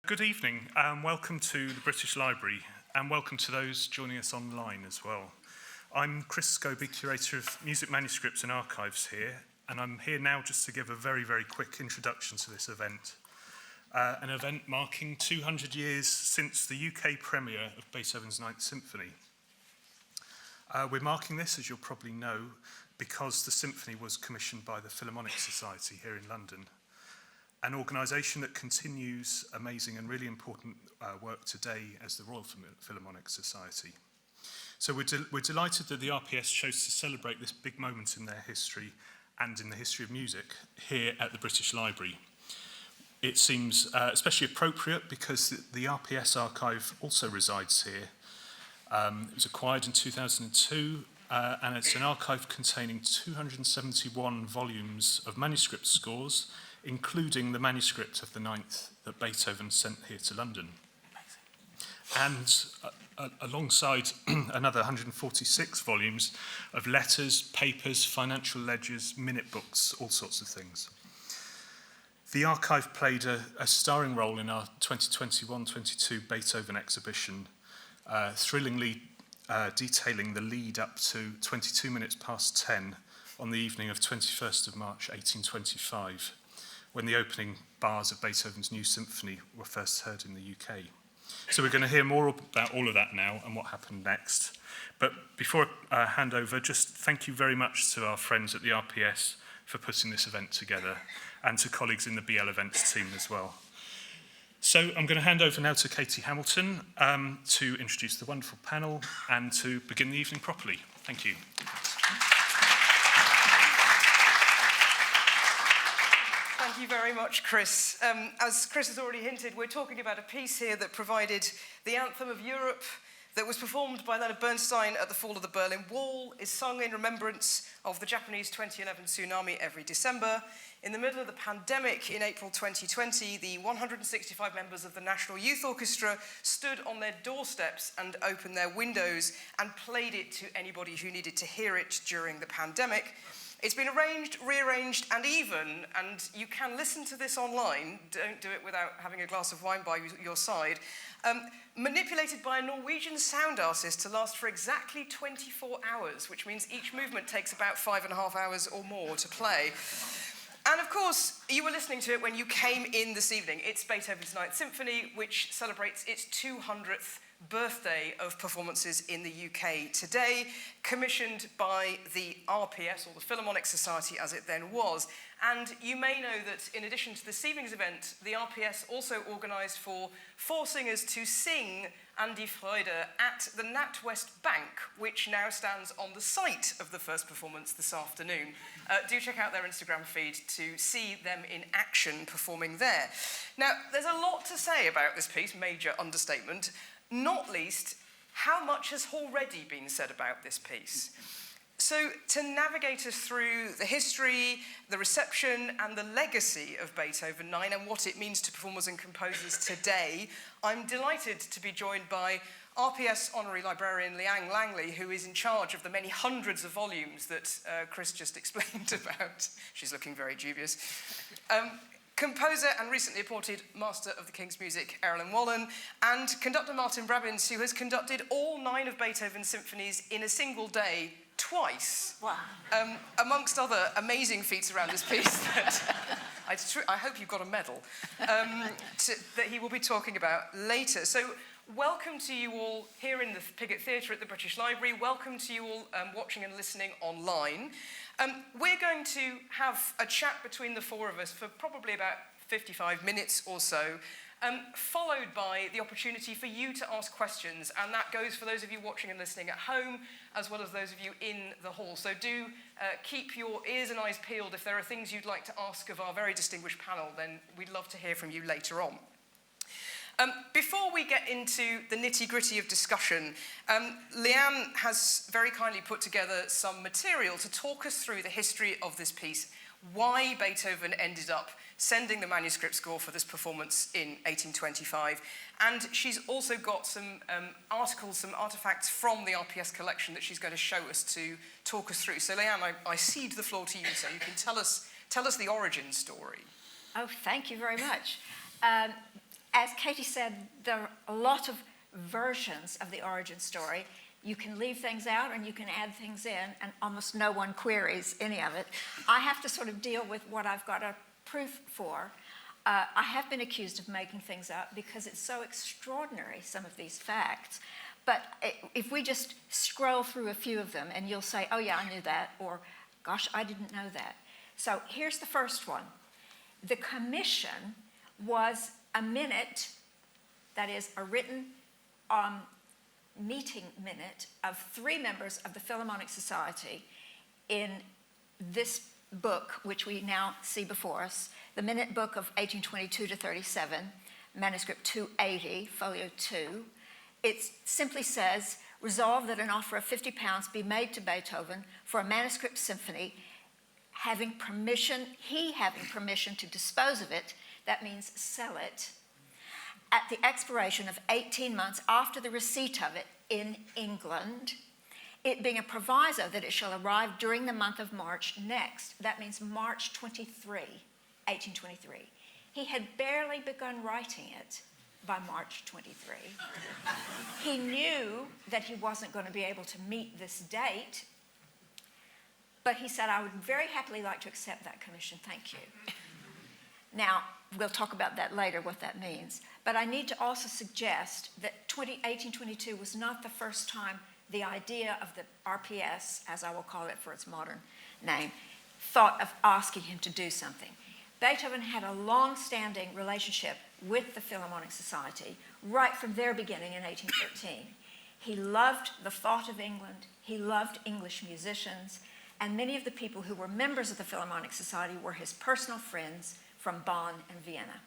Good evening and welcome to the British Library and welcome to those joining us online as well. I'm Chris Scobie, Curator of Music Manuscripts and Archives here, and I'm here now just to give a very, very quick introduction to this event. An event marking 200 years since the UK premiere of Beethoven's Ninth Symphony. We're marking this, as you'll probably know, because the symphony was commissioned by the Philharmonic Society here in London, an organisation that continues amazing and really important work today as the Royal Philharmonic Society. So we're delighted that the RPS chose to celebrate this big moment in their history and in the history of music here at the British Library. It seems especially appropriate because the RPS archive also resides here. It was acquired in 2002 and it's an archive containing 271 volumes of manuscript scores, including the manuscript of the Ninth that Beethoven sent here to London. And alongside another 146 volumes of letters, papers, financial ledgers, minute books, all sorts of things. The archive played a starring role in our 2021-22 Beethoven exhibition, thrillingly detailing the lead up to 22 minutes past 10 on the evening of 21st of March 1825. When the opening bars of Beethoven's New Symphony were first heard in the UK. So we're going to hear more about all of that now and what happened next. But before I hand over, just thank you very much to our friends at the RPS for putting this event together and to colleagues in the BL Events team as well. So I'm going to hand over now to Katie Hamilton to introduce the wonderful panel and to begin the evening properly. Thank you. Thank you very much, Chris. As Chris has already hinted, we're talking about a piece here that provided the anthem of Europe that was performed by Leonard Bernstein at the fall of the Berlin Wall, is sung in remembrance of the Japanese 2011 tsunami every December. In the middle of the pandemic in April 2020, the 165 members of the National Youth Orchestra stood on their doorsteps and opened their windows and played it to anybody who needed to hear it during the pandemic. It's been arranged, rearranged, and even, and you can listen to this online, don't do it without having a glass of wine by your side, manipulated by a Norwegian sound artist to last for exactly 24 hours, which means each movement takes about 5.5 hours or more to play. And of course, you were listening to it when you came in this evening. It's Beethoven's Ninth Symphony, which celebrates its 200th birthday of performances in the UK today, commissioned by the RPS, or the Philharmonic Society as it then was. And you may know that in addition to this evening's event, the RPS also organised for 4 singers to sing An die Freude at the NatWest Bank, which now stands on the site of the first performance this afternoon. Do check out their Instagram feed to see them in action performing there. Now, there's a lot to say about this piece, major understatement, not least how much has already been said about this piece. So to navigate us through the history, the reception and the legacy of Beethoven 9 and what it means to performers and composers today, I'm delighted to be joined by RPS Honorary Librarian Liang Langley, who is in charge of the many hundreds of volumes that Chris just explained about. She's looking very dubious. Composer and recently appointed Master of the King's Music, Erilyn Wallen, and conductor Martin Brabbins, who has conducted all 9 of Beethoven's symphonies in a single day twice. Wow. Amongst other amazing feats around this piece that I hope you've got a medal, that he will be talking about later. So welcome to you all here in the Piggott Theatre at the British Library. Welcome to you all watching and listening online. We're going to have a chat between the 4 of us for probably about 55 minutes or so, followed by the opportunity for you to ask questions, and that goes for those of you watching and listening at home, as well as those of you in the hall. So do keep your ears and eyes peeled. If there are things you'd like to ask of our very distinguished panel, then we'd love to hear from you later on. Before we get into the nitty-gritty of discussion, Leanne has very kindly put together some material to talk us through the history of this piece, why Beethoven ended up sending the manuscript score for this performance in 1825. And she's also got some articles, some artifacts from the RPS collection that she's going to show us to talk us through. So Leanne, I cede the floor to you so you can tell us the origin story. Oh, thank you very much. as Katie said, there are a lot of versions of the origin story. You can leave things out and you can add things in, and almost no one queries any of it. I have to sort of deal with what I've got a proof for. I have been accused of making things up because it's so extraordinary, some of these facts. But if we just scroll through a few of them, and you'll say, oh yeah, I knew that, or gosh, I didn't know that. So here's the first one. The commission was a minute, that is a written meeting minute of 3 members of the Philharmonic Society in this book, which we now see before us, the minute book of 1822 to 37, manuscript 280, folio 2. It simply says, resolve that an offer of £50 be made to Beethoven for a manuscript symphony, having permission to dispose of it, that means sell it, at the expiration of 18 months after the receipt of it in England, it being a proviso that it shall arrive during the month of March next. That means March 23, 1823. He had barely begun writing it by March 23. He knew that he wasn't going to be able to meet this date, but he said, I would very happily like to accept that commission, thank you. Now, we'll talk about that later, what that means. But I need to also suggest that 1822 was not the first time the idea of the RPS, as I will call it for its modern name, thought of asking him to do something. Beethoven had a long-standing relationship with the Philharmonic Society right from their beginning in 1813. He loved the thought of England, he loved English musicians, and many of the people who were members of the Philharmonic Society were his personal friends from Bonn and Vienna.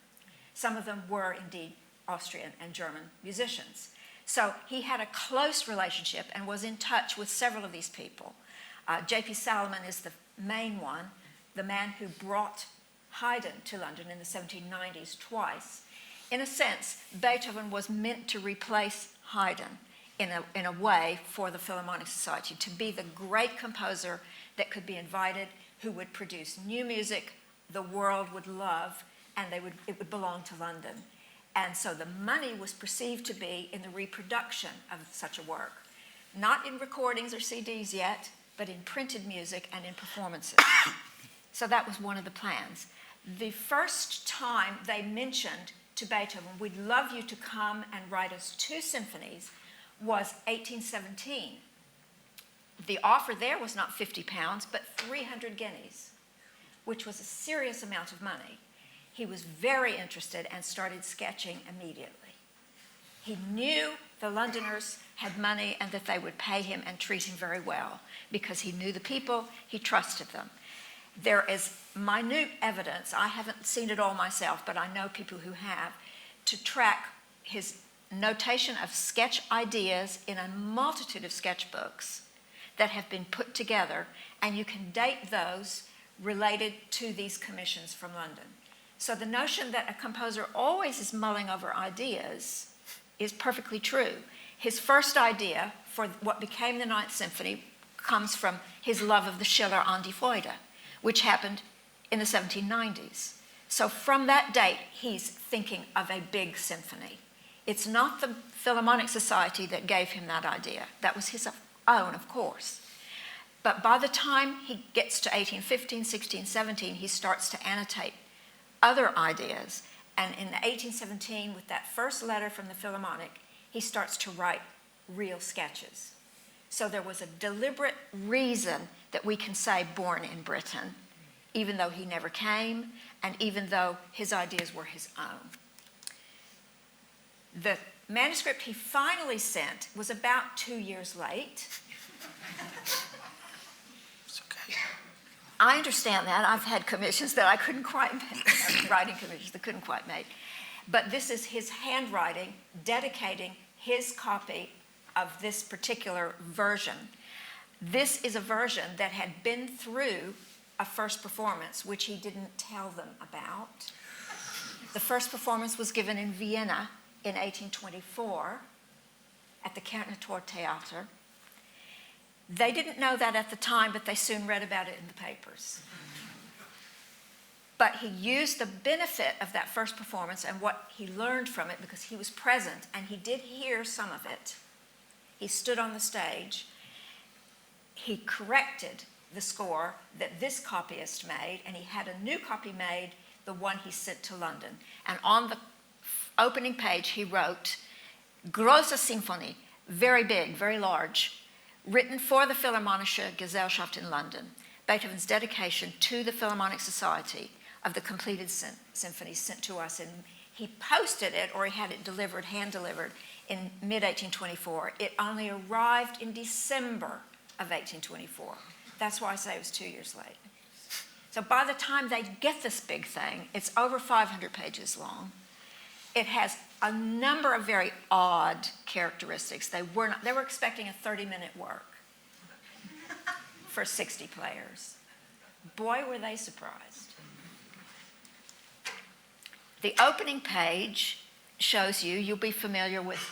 Some of them were indeed Austrian and German musicians. So he had a close relationship and was in touch with several of these people. J.P. Salomon is the main one, the man who brought Haydn to London in the 1790s twice. In a sense, Beethoven was meant to replace Haydn in a way for the Philharmonic Society, to be the great composer that could be invited, who would produce new music the world would love, and it would belong to London. And so the money was perceived to be in the reproduction of such a work. Not in recordings or CDs yet, but in printed music and in performances. So that was one of the plans. The first time they mentioned to Beethoven, we'd love you to come and write us 2 symphonies, was 1817. The offer there was not £50, but 300 guineas, which was a serious amount of money. He was very interested and started sketching immediately. He knew the Londoners had money and that they would pay him and treat him very well because he knew the people, he trusted them. There is minute evidence, I haven't seen it all myself, but I know people who have, to track his notation of sketch ideas in a multitude of sketchbooks that have been put together, and you can date those related to these commissions from London. So the notion that a composer always is mulling over ideas is perfectly true. His first idea for what became the Ninth Symphony comes from his love of the Schiller On die Freude, which happened in the 1790s. So from that date, he's thinking of a big symphony. It's not the Philharmonic Society that gave him that idea. That was his own, of course. But by the time he gets to 1815, 16, 17, he starts to annotate other ideas. And in 1817, with that first letter from the Philharmonic, he starts to write real sketches. So there was a deliberate reason that we can say born in Britain, even though he never came, and even though his ideas were his own. The manuscript he finally sent was about 2 years late. It's okay. I understand that. I've had commissions that I couldn't quite make, writing commissions that couldn't quite make. But this is his handwriting dedicating his copy of this particular version. This is a version that had been through a first performance, which he didn't tell them about. The first performance was given in Vienna in 1824 at the Kärntner Theater. They didn't know that at the time, but they soon read about it in the papers. But he used the benefit of that first performance and what he learned from it, because he was present and he did hear some of it. He stood on the stage. He corrected the score that this copyist made, and he had a new copy made, the one he sent to London. And on the opening page, he wrote, Große Symphony, very big, very large, written for the Philharmonische Gesellschaft in London, Beethoven's dedication to the Philharmonic Society of the completed symphony sent to us. And he posted it, or he had it delivered, hand-delivered, in mid-1824. It only arrived in December of 1824. That's why I say it was 2 years late. So by the time they get this big thing, it's over 500 pages long. It has a number of very odd characteristics. They were expecting a 30-minute work for 60 players. Boy, were they surprised. The opening page shows you'll be familiar with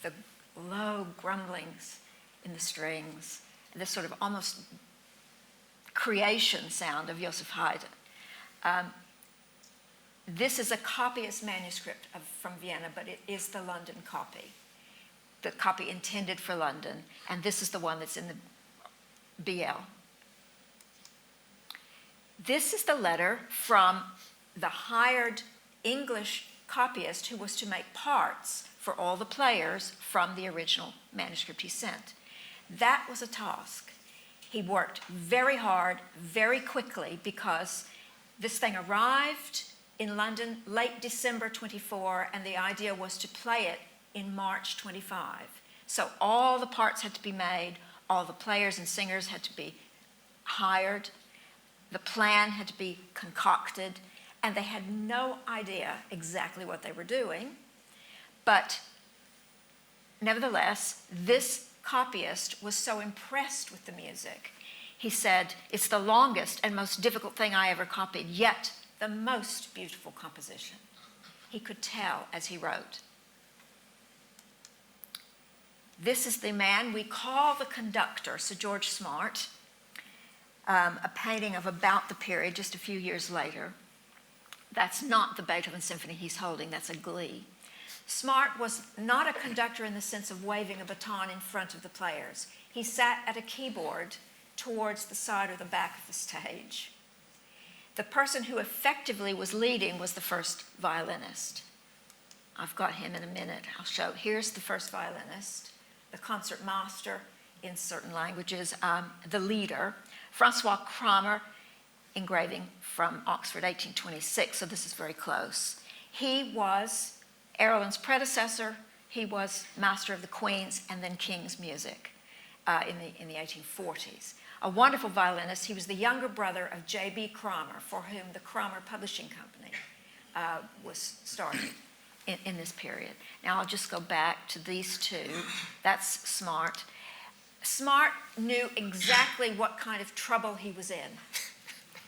the low grumblings in the strings, this sort of almost creation sound of Joseph Haydn. This is a copyist manuscript from Vienna, but it is the London copy, the copy intended for London, and this is the one that's in the BL. This is the letter from the hired English copyist who was to make parts for all the players from the original manuscript he sent. That was a task. He worked very hard, very quickly, because this thing arrived in London late December 24, and the idea was to play it in March 25. So all the parts had to be made, all the players and singers had to be hired, the plan had to be concocted, and they had no idea exactly what they were doing. But nevertheless, this copyist was so impressed with the music. He said, it's the longest and most difficult thing I ever copied, yet the most beautiful composition. He could tell as he wrote. This is the man we call the conductor, Sir George Smart, a painting of about the period, just a few years later. That's not the Beethoven symphony he's holding, that's a glee. Smart was not a conductor in the sense of waving a baton in front of the players. He sat at a keyboard towards the side or the back of the stage. The person who effectively was leading was the first violinist. I've got him in a minute. I'll show. Here's the first violinist, the concert master in certain languages, the leader, Francois Kramer, engraving from Oxford, 1826, so this is very close. He was Erlen's predecessor. He was master of the Queen's and then King's music in the 1840s. A wonderful violinist. He was the younger brother of J.B. Kramer, for whom the Kramer Publishing Company was started in this period. Now I'll just go back to these two. That's Smart. Smart knew exactly what kind of trouble he was in.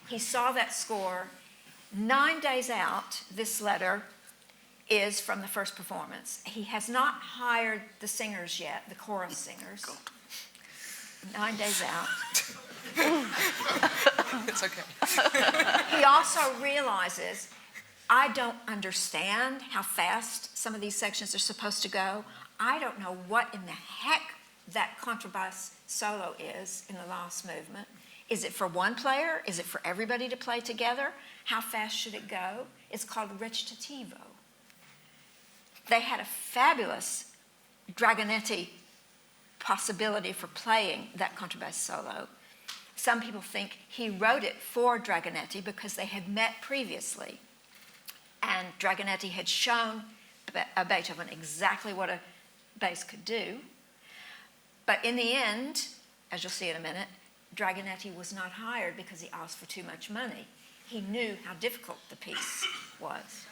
He saw that score. 9 days out, this letter is from the first performance. He has not hired the singers yet, the chorus singers. 9 days out. It's okay. He also realizes, I don't understand how fast some of these sections are supposed to go. I don't know what in the heck that contrabass solo is in the last movement. Is it for one player? Is it for everybody to play together? How fast should it go? It's called recitativo. They had a fabulous Dragonetti possibility for playing that contrabass solo. Some people think he wrote it for Dragonetti because they had met previously. And Dragonetti had shown Beethoven exactly what a bass could do. But in the end, as you'll see in a minute, Dragonetti was not hired because he asked for too much money. He knew how difficult the piece was.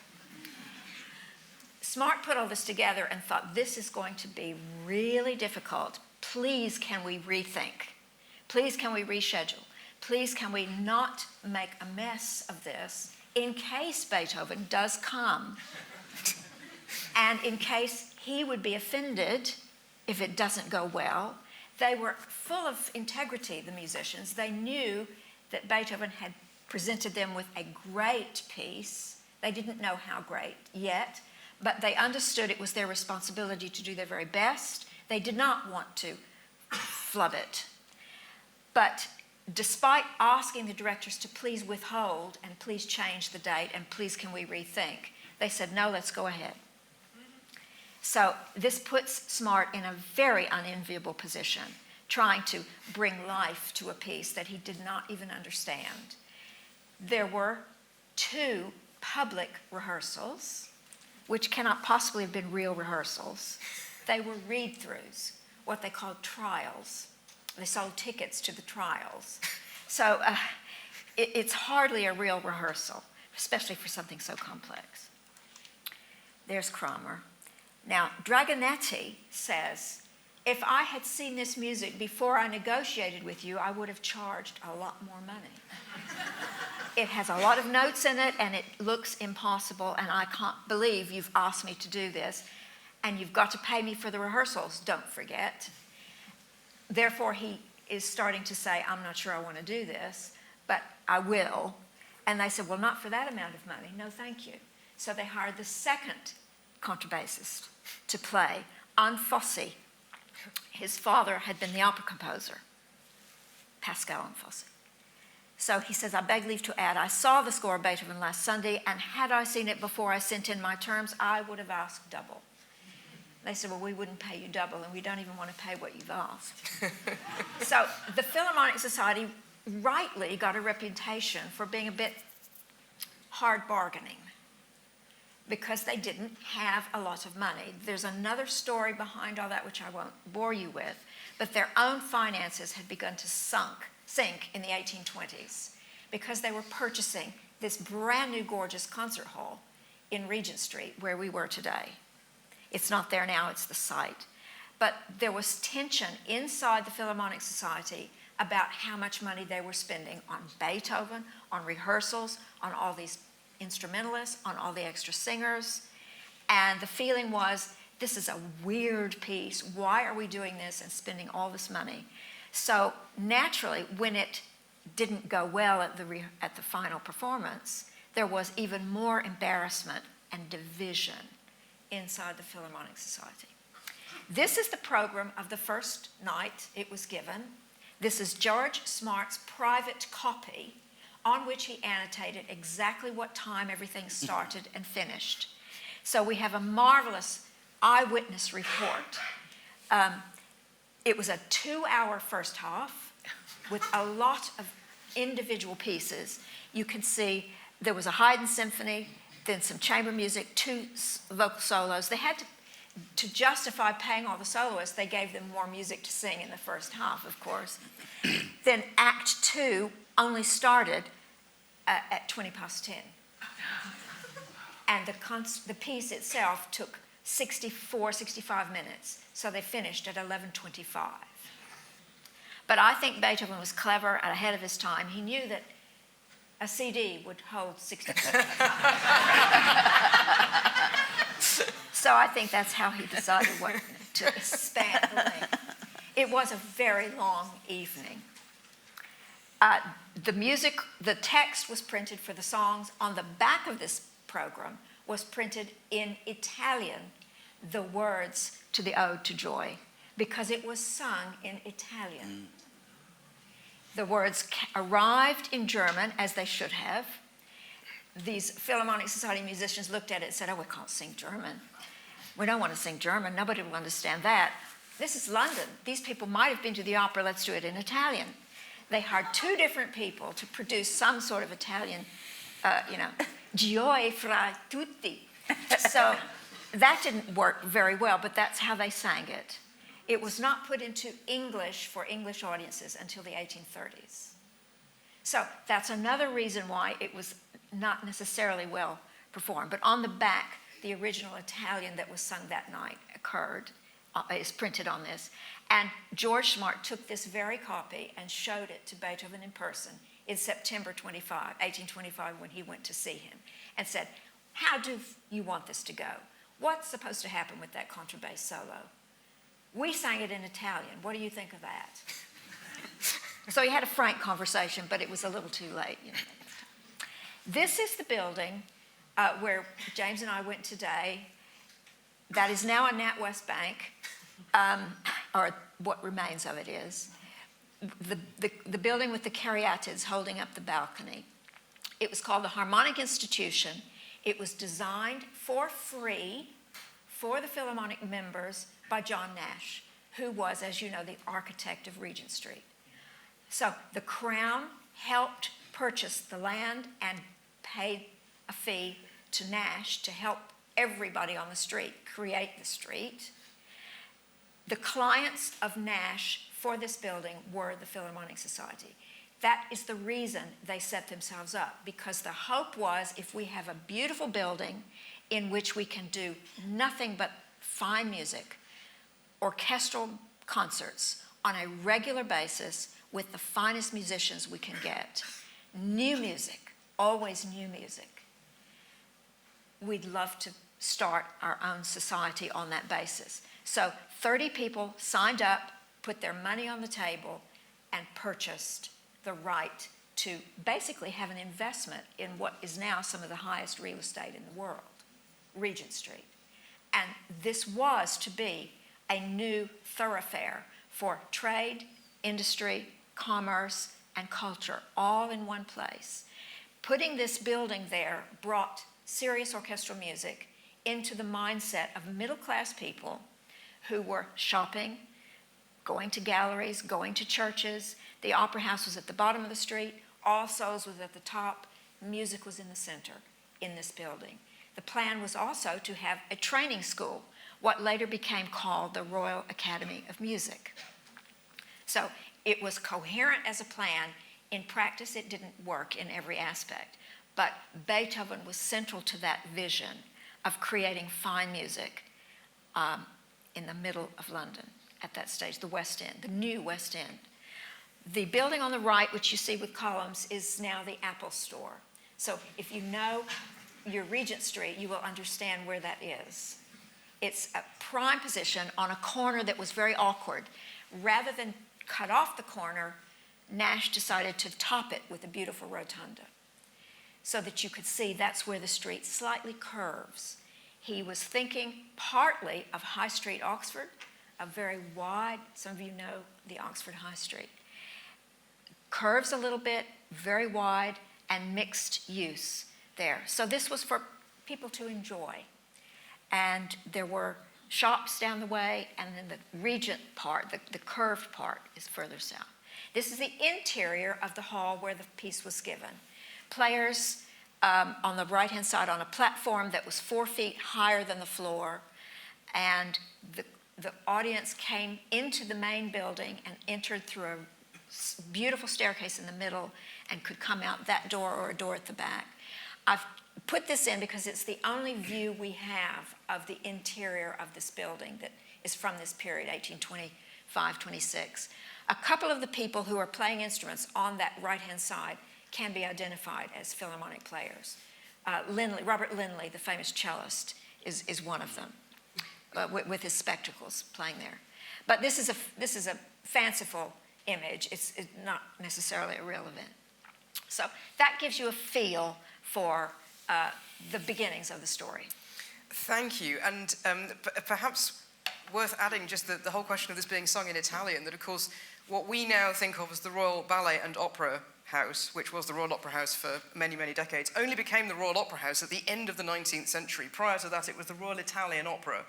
Smart put all this together and thought, this is going to be really difficult. Please, can we rethink? Please, can we reschedule? Please, can we not make a mess of this in case Beethoven does come and in case he would be offended if it doesn't go well? They were full of integrity, the musicians. They knew that Beethoven had presented them with a great piece. They didn't know how great yet, but they understood it was their responsibility to do their very best. They did not want to flub it. But despite asking the directors to please withhold and please change the date and please can we rethink, they said, no, let's go ahead. So this puts Smart in a very unenviable position, trying to bring life to a piece that he did not even understand. There were 2 public rehearsals, which cannot possibly have been real rehearsals. They were read-throughs, what they called trials. They sold tickets to the trials. So it's hardly a real rehearsal, especially for something so complex. There's Kramer. Now, Dragonetti says, if I had seen this music before I negotiated with you, I would have charged a lot more money. It has a lot of notes in it, and it looks impossible, and I can't believe you've asked me to do this, and you've got to pay me for the rehearsals, don't forget. Therefore, he is starting to say, I'm not sure I want to do this, but I will. And they said, well, not for that amount of money. No, thank you. So they hired the second contrabassist to play, Anfossi. His father had been the opera composer, Pascal Anfossi. So he says, I beg leave to add, I saw the score of Beethoven last Sunday, and had I seen it before I sent in my terms, I would have asked double. They said, well, we wouldn't pay you double, and we don't even want to pay what you've asked. So the Philharmonic Society rightly got a reputation for being a bit hard bargaining because they didn't have a lot of money. There's another story behind all that, which I won't bore you with, but their own finances had begun to sink in the 1820s because they were purchasing this brand new gorgeous concert hall in Regent Street where we were today. It's not there now, it's the site. But there was tension inside the Philharmonic Society about how much money they were spending on Beethoven, on rehearsals, on all these instrumentalists, on all the extra singers. And the feeling was, this is a weird piece. Why are we doing this and spending all this money? So naturally, when it didn't go well at the final performance, there was even more embarrassment and division inside the Philharmonic Society. This is the program of the first night it was given. This is George Smart's private copy on which he annotated exactly what time everything started and finished. So we have a marvelous eyewitness report. It was a 2-hour first half with a lot of individual pieces. You can see there was a Haydn symphony, then some chamber music, 2 vocal solos. They had to justify paying all the soloists, they gave them more music to sing in the first half, of course. Then Act 2 only started at 10:20. And the piece itself took 65 minutes, so they finished at 11:25. But I think Beethoven was clever and ahead of his time. He knew that a CD would hold 64. So I think that's how he decided what to expand the length. It was a very long evening. The music, the text was printed for the songs. On the back of this program was printed in Italian the words to the Ode to Joy, because it was sung in Italian. The words arrived in German, as they should have. These Philharmonic Society musicians looked at it and said, oh, we can't sing German. We don't want to sing German. Nobody will understand that. This is London. These people might have been to the opera. Let's do it in Italian. They hired 2 different people to produce some sort of Italian, Gioia fra tutti. So that didn't work very well, but that's how they sang it. It was not put into English for English audiences until the 1830s. So that's another reason why it was not necessarily well performed. But on the back, the original Italian that was sung that night is printed on this. And George Smart took this very copy and showed it to Beethoven in person in September 1825, when he went to see him, and said, how do you want this to go? What's supposed to happen with that contrabass solo? We sang it in Italian. What do you think of that? So he had a frank conversation, but it was a little too late. This is the building where James and I went today. That is now a NatWest Bank, or what remains of it is. The building with the caryatids holding up the balcony. It was called the Harmonic Institution. It was designed for free for the Philharmonic members by John Nash, who was, as you know, the architect of Regent Street. So the Crown helped purchase the land and paid a fee to Nash to help everybody on the street create the street. The clients of Nash for this building were the Philharmonic Society. That is the reason they set themselves up, because the hope was, if we have a beautiful building in which we can do nothing but fine music, orchestral concerts on a regular basis with the finest musicians we can get, new music, always new music, we'd love to start our own society on that basis. So 30 people signed up, put their money on the table, and purchased the right to basically have an investment in what is now some of the highest real estate in the world, Regent Street. And this was to be a new thoroughfare for trade, industry, commerce, and culture, all in one place. Putting this building there brought serious orchestral music into the mindset of middle-class people who were shopping, going to galleries, going to churches. The Opera House was at the bottom of the street. All Souls was at the top. Music was in the center in this building. The plan was also to have a training school, what later became called the Royal Academy of Music. So it was coherent as a plan. In practice, it didn't work in every aspect. But Beethoven was central to that vision of creating fine music in the middle of London at that stage, the West End, the new West End. The building on the right, which you see with columns, is now the Apple Store. So if you know your Regent Street, you will understand where that is. It's a prime position on a corner that was very awkward. Rather than cut off the corner, Nash decided to top it with a beautiful rotunda so that you could see that's where the street slightly curves. He was thinking partly of High Street, Oxford, a very wide, some of you know the Oxford High Street. Curves a little bit, very wide, and mixed use there. So this was for people to enjoy. And there were shops down the way, and then the Regent part, the curved part, is further south. This is the interior of the hall where the piece was given. Players on the right-hand side on a platform that was 4 feet higher than the floor, and the audience came into the main building and entered through a beautiful staircase in the middle and could come out that door or a door at the back. I've put this in because it's the only view we have of the interior of this building that is from this period, 1825, 26. A couple of the people who are playing instruments on that right-hand side can be identified as Philharmonic players. Robert Linley, the famous cellist, is one of them, with his spectacles playing there. But this is a fanciful image. It's not necessarily a real event. So that gives you a feel for the beginnings of the story. Thank you. And perhaps worth adding just the whole question of this being sung in Italian, that of course what we now think of as the Royal Ballet and Opera House, which was the Royal Opera House for many, many decades, only became the Royal Opera House at the end of the 19th century. Prior to that, it was the Royal Italian Opera.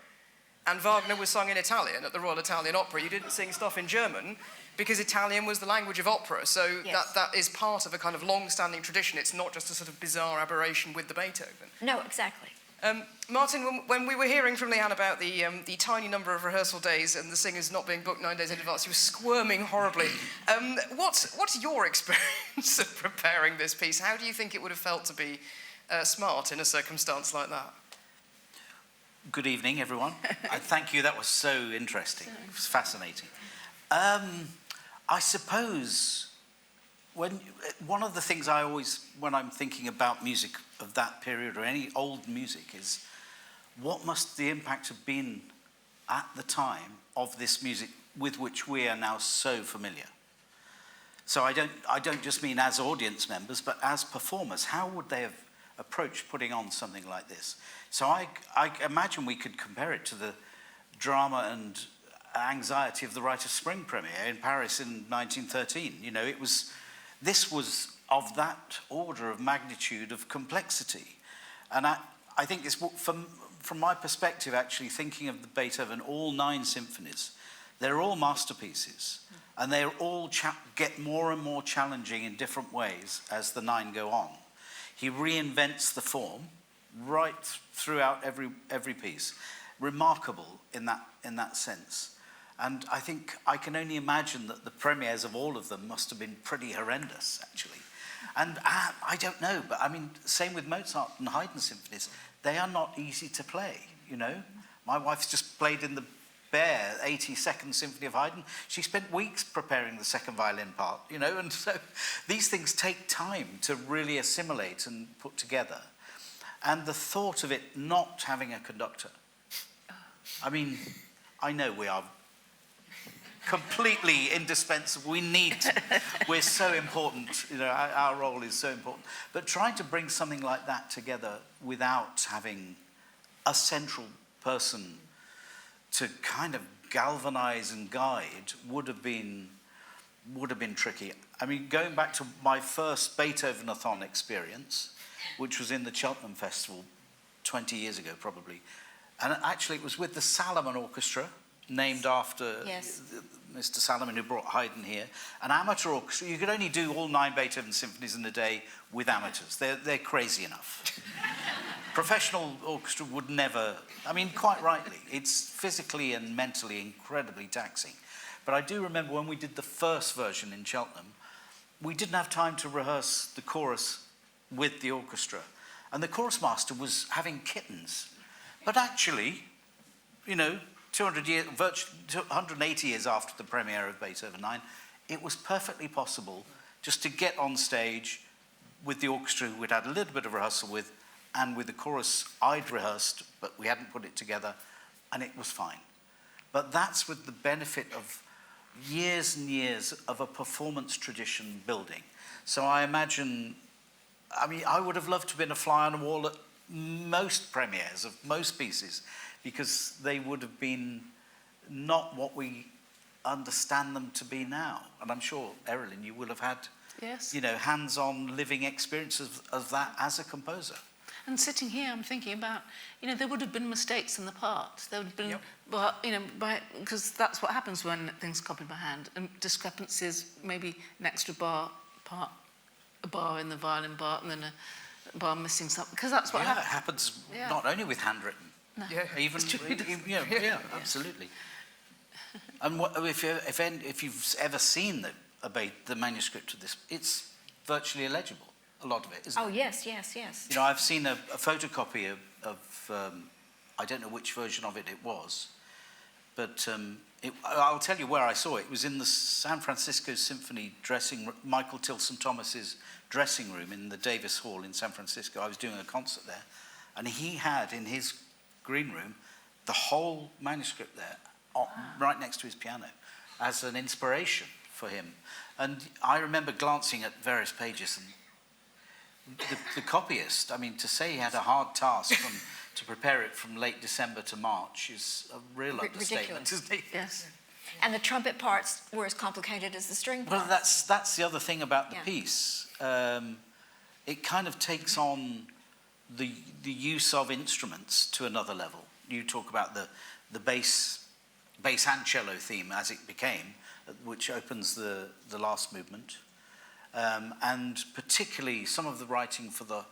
And Wagner was sung in Italian at the Royal Italian Opera. You didn't sing stuff in German because Italian was the language of opera. So yes, that is part of a kind of long-standing tradition. It's not just a sort of bizarre aberration with the Beethoven. No, exactly. Martin, when we were hearing from Leanne about the tiny number of rehearsal days and the singers not being booked 9 days in advance, you were squirming horribly. What's your experience of preparing this piece? How do you think it would have felt to be smart in a circumstance like that? Good evening, everyone. Thank you. That was so interesting. It was fascinating. I suppose one of the things I always, when I'm thinking about music of that period or any old music, is what must the impact have been at the time of this music with which we are now so familiar. So I don't just mean as audience members, but as performers. How would they have approached putting on something like this? So I imagine we could compare it to the drama and anxiety of the Rite of Spring premiere in Paris in 1913. You know, this was of that order of magnitude of complexity. And I think it's, from my perspective, actually thinking of the Beethoven, all 9 symphonies, they're all masterpieces. And they all get more and more challenging in different ways as the 9 go on. He reinvents the form right throughout every piece. Remarkable in that sense. And I think I can only imagine that the premieres of all of them must have been pretty horrendous, actually. And I don't know, but I mean, same with Mozart and Haydn symphonies. They are not easy to play, you know. My wife's just played in the Bear 82nd Symphony of Haydn. She spent weeks preparing the second violin part, you know, and so these things take time to really assimilate and put together. And the thought of it not having a conductor. I mean, I know we are completely indispensable. We're so important, you know, our role is so important. But trying to bring something like that together without having a central person to kind of galvanize and guide would have been tricky. I mean, going back to my first Beethoven-a-thon experience, which was in the Cheltenham Festival 20 years ago, probably. And actually, it was with the Salomon Orchestra, named after Mr. Salomon, who brought Haydn here. An amateur orchestra. You could only do all 9 Beethoven symphonies in a day with amateurs. They're crazy enough. Professional orchestra would never, I mean, quite rightly, it's physically and mentally incredibly taxing. But I do remember when we did the first version in Cheltenham, we didn't have time to rehearse the chorus with the orchestra. And the chorus master was having kittens. But actually, you know, 180 years after the premiere of Beethoven 9, it was perfectly possible just to get on stage with the orchestra who we'd had a little bit of rehearsal with, and with the chorus I'd rehearsed, but we hadn't put it together, and it was fine. But that's with the benefit of years and years of a performance tradition building. So I imagine, I mean, I would have loved to have been a fly on the wall at most premieres of most pieces, because they would have been not what we understand them to be now. And I'm sure, Erilyn, you will have had, you know, hands-on living experiences of that as a composer. And sitting here, I'm thinking about, you know, there would have been mistakes in the part. There would have been, but, you know, because that's what happens when things are copied by hand. And discrepancies, maybe an extra bar, a bar in the violin part, and then a bar missing something. Because that's what happens. It happens not only with handwritten. No. Even absolutely. And if you've ever seen the manuscript of this, it's virtually illegible. A lot of it, isn't it? Oh, yes. You know, I've seen a photocopy of I don't know which version of it was, but I'll tell you where I saw it. It was in the San Francisco Symphony Michael Tilson Thomas's dressing room in the Davis Hall in San Francisco. I was doing a concert there, and he had in his green room the whole manuscript there, right next to his piano, as an inspiration for him. And I remember glancing at various pages, and the copyist, I mean, to say he had a hard task to prepare it from late December to March is a real understatement, isn't it? Yes. And the trumpet parts were as complicated as the string parts. Well, that's the other thing about the piece. It kind of takes on the use of instruments to another level. You talk about the bass and cello theme as it became, which opens the last movement. And particularly some of the writing for the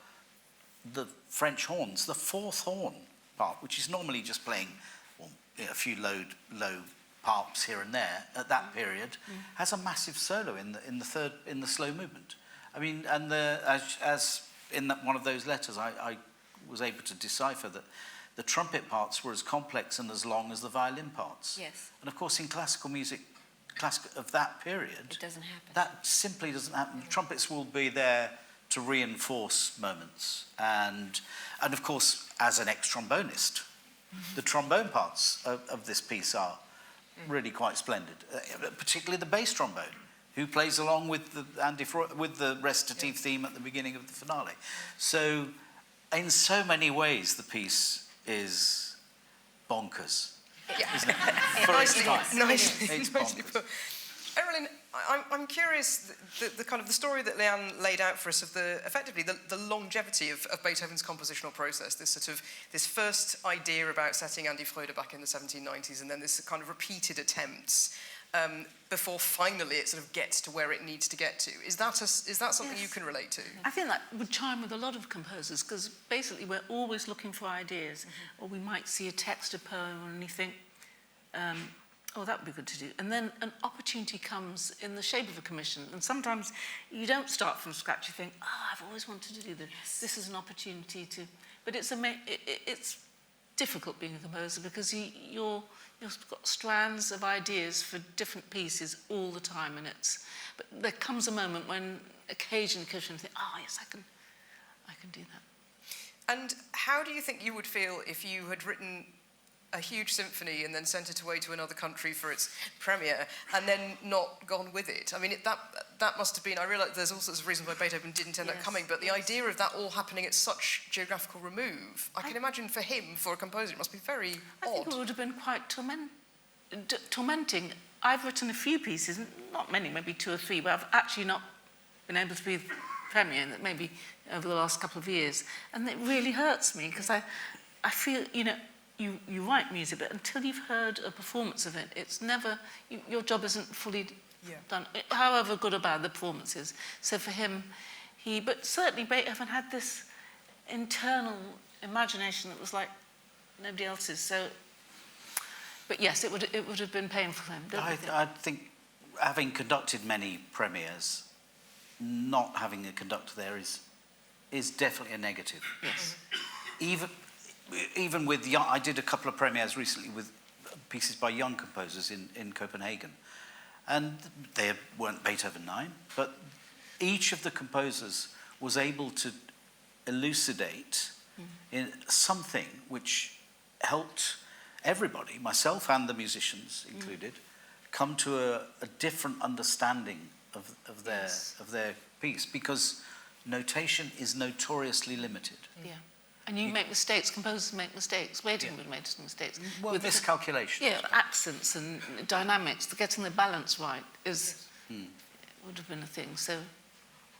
French horns, the fourth horn part, which is normally just playing a few low parts here and there at that period, has a massive solo in the slow movement. I mean, and as in one of those letters, I was able to decipher that the trumpet parts were as complex and as long as the violin parts. Yes. And of course, in classical music, of that period, It doesn't happen. that simply doesn't happen. Trumpets will be there to reinforce moments, and of course, as an ex-trombonist, the trombone parts of this piece are really quite splendid, particularly the bass trombone. who plays along with the recitative theme at the beginning of the finale. So, in so many ways, the piece is bonkers. Yeah. Isn't it? For its time. Nicely It's put. bonkers. Erilyn, I'm curious, the kind of the story that Leanne laid out for us of effectively the longevity of Beethoven's compositional process, this first idea about setting Andy Freude back in the 1790s, and then this kind of repeated attempts before finally it sort of gets to where it needs to get to. Is that something you can relate to? I think that would chime with a lot of composers, because basically we're always looking for ideas, or we might see a text, a poem, and you think, oh, that would be good to do. And then an opportunity comes in the shape of a commission. And sometimes you don't start from scratch. You think, I've always wanted to do this. This is an opportunity to... But it's difficult being a composer, because you've got strands of ideas for different pieces all the time. But there comes a moment when occasionally you think, yes, I can do that. And how do you think you would feel if you had written a huge symphony and then sent it away to another country for its premiere and then not gone with it? I mean, that must have been... I realise there's all sorts of reasons why Beethoven didn't end up coming, but the idea of that all happening at such geographical remove, I can imagine for him, for a composer, it must be very odd. I think it would have been quite tormenting. I've written a few pieces, not many, maybe 2 or 3, but I've actually not been able to be premiere, maybe over the last couple of years. And it really hurts me, because I feel, you write music, but until you've heard a performance of it, it's never... your job isn't fully done, however good or bad the performance is. So for him, but certainly Beethoven had this internal imagination that was like nobody else's. So, but yes, it would have been painful for him. I think having conducted many premieres, not having a conductor there is definitely a negative. Yes. Even with young, I did a couple of premieres recently with pieces by young composers in Copenhagen, and they weren't Beethoven 9, but each of the composers was able to elucidate in something which helped everybody, myself and the musicians included, come to a different understanding of their piece, because notation is notoriously limited. Yeah. And you make mistakes, composers make mistakes, Beethoven would make mistakes. Well, with miscalculation. Yeah, accents and dynamics, getting the balance right would have been a thing, so...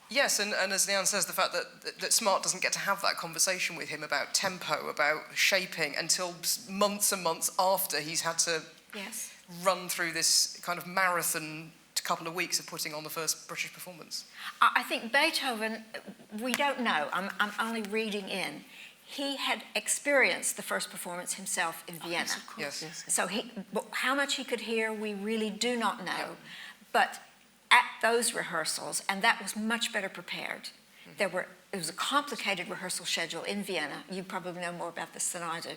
Yes, and as Leanne says, the fact that Smart doesn't get to have that conversation with him about tempo, about shaping, until months and months after he's had to run through this kind of marathon couple of weeks of putting on the first British performance. I think Beethoven, we don't know, I'm only reading in. He had experienced the first performance himself in Vienna. Yes, of course. Yes. So how much he could hear, we really do not know. But at those rehearsals, and that was much better prepared. It was a complicated rehearsal schedule in Vienna. You probably know more about this than I do.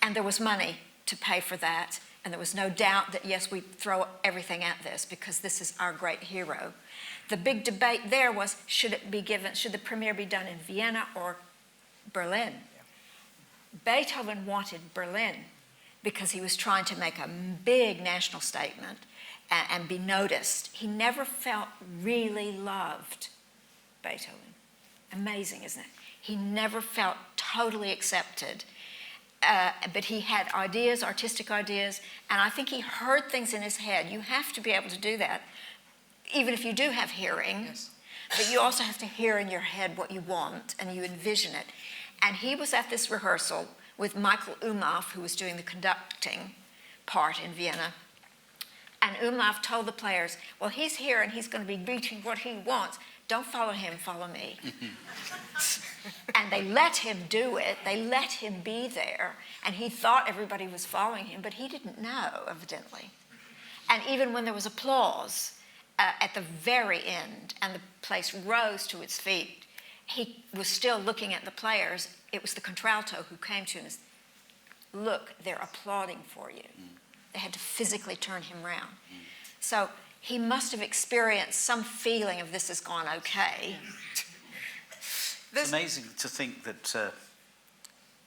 And there was money to pay for that. And there was no doubt that, yes, we throw everything at this because this is our great hero. The big debate there was, should the premiere be done in Vienna or Berlin? Beethoven wanted Berlin because he was trying to make a big national statement and be noticed. He never felt really loved Beethoven. Amazing, isn't it? He never felt totally accepted. But he had ideas, artistic ideas, and I think he heard things in his head. You have to be able to do that, even if you do have hearing, but you also have to hear in your head what you want, and you envision it. And he was at this rehearsal with Michael Umlauf, who was doing the conducting part in Vienna, and Umlauf told the players, well, he's here and he's going to be beating what he wants. Don't follow him, follow me. And they let him do it. They let him be there. And he thought everybody was following him, but he didn't know, evidently. And even when there was applause at the very end and the place rose to its feet, he was still looking at the players. It was the contralto who came to him and said, look, they're applauding for you. They had to physically turn him around. So he must have experienced some feeling of this has gone okay. It's amazing to think that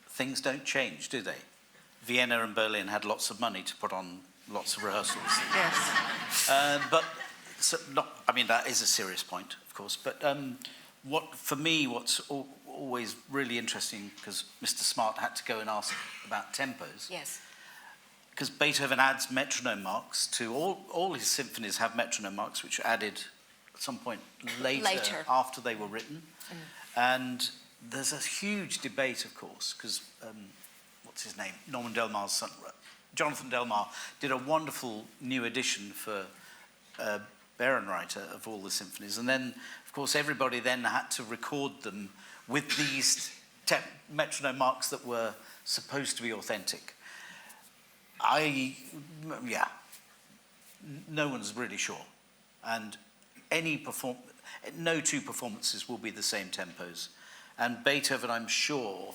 things don't change, do they? Vienna and Berlin had lots of money to put on lots of rehearsals. Yes. But So I mean, that is a serious point, of course, but what's always really interesting, because Mr. Smart had to go and ask about tempos. Yes. Because Beethoven adds metronome marks to all his symphonies have metronome marks, which were added at some point later. After they were written. And there's a huge debate, of course, because what's his name? Norman Delmar's son, Jonathan Delmar, did a wonderful new edition for Bärenreiter of all the symphonies. And then, of course, everybody then had to record them with these metronome marks that were supposed to be authentic. No one's really sure. And no two performances will be the same tempos. And Beethoven, I'm sure,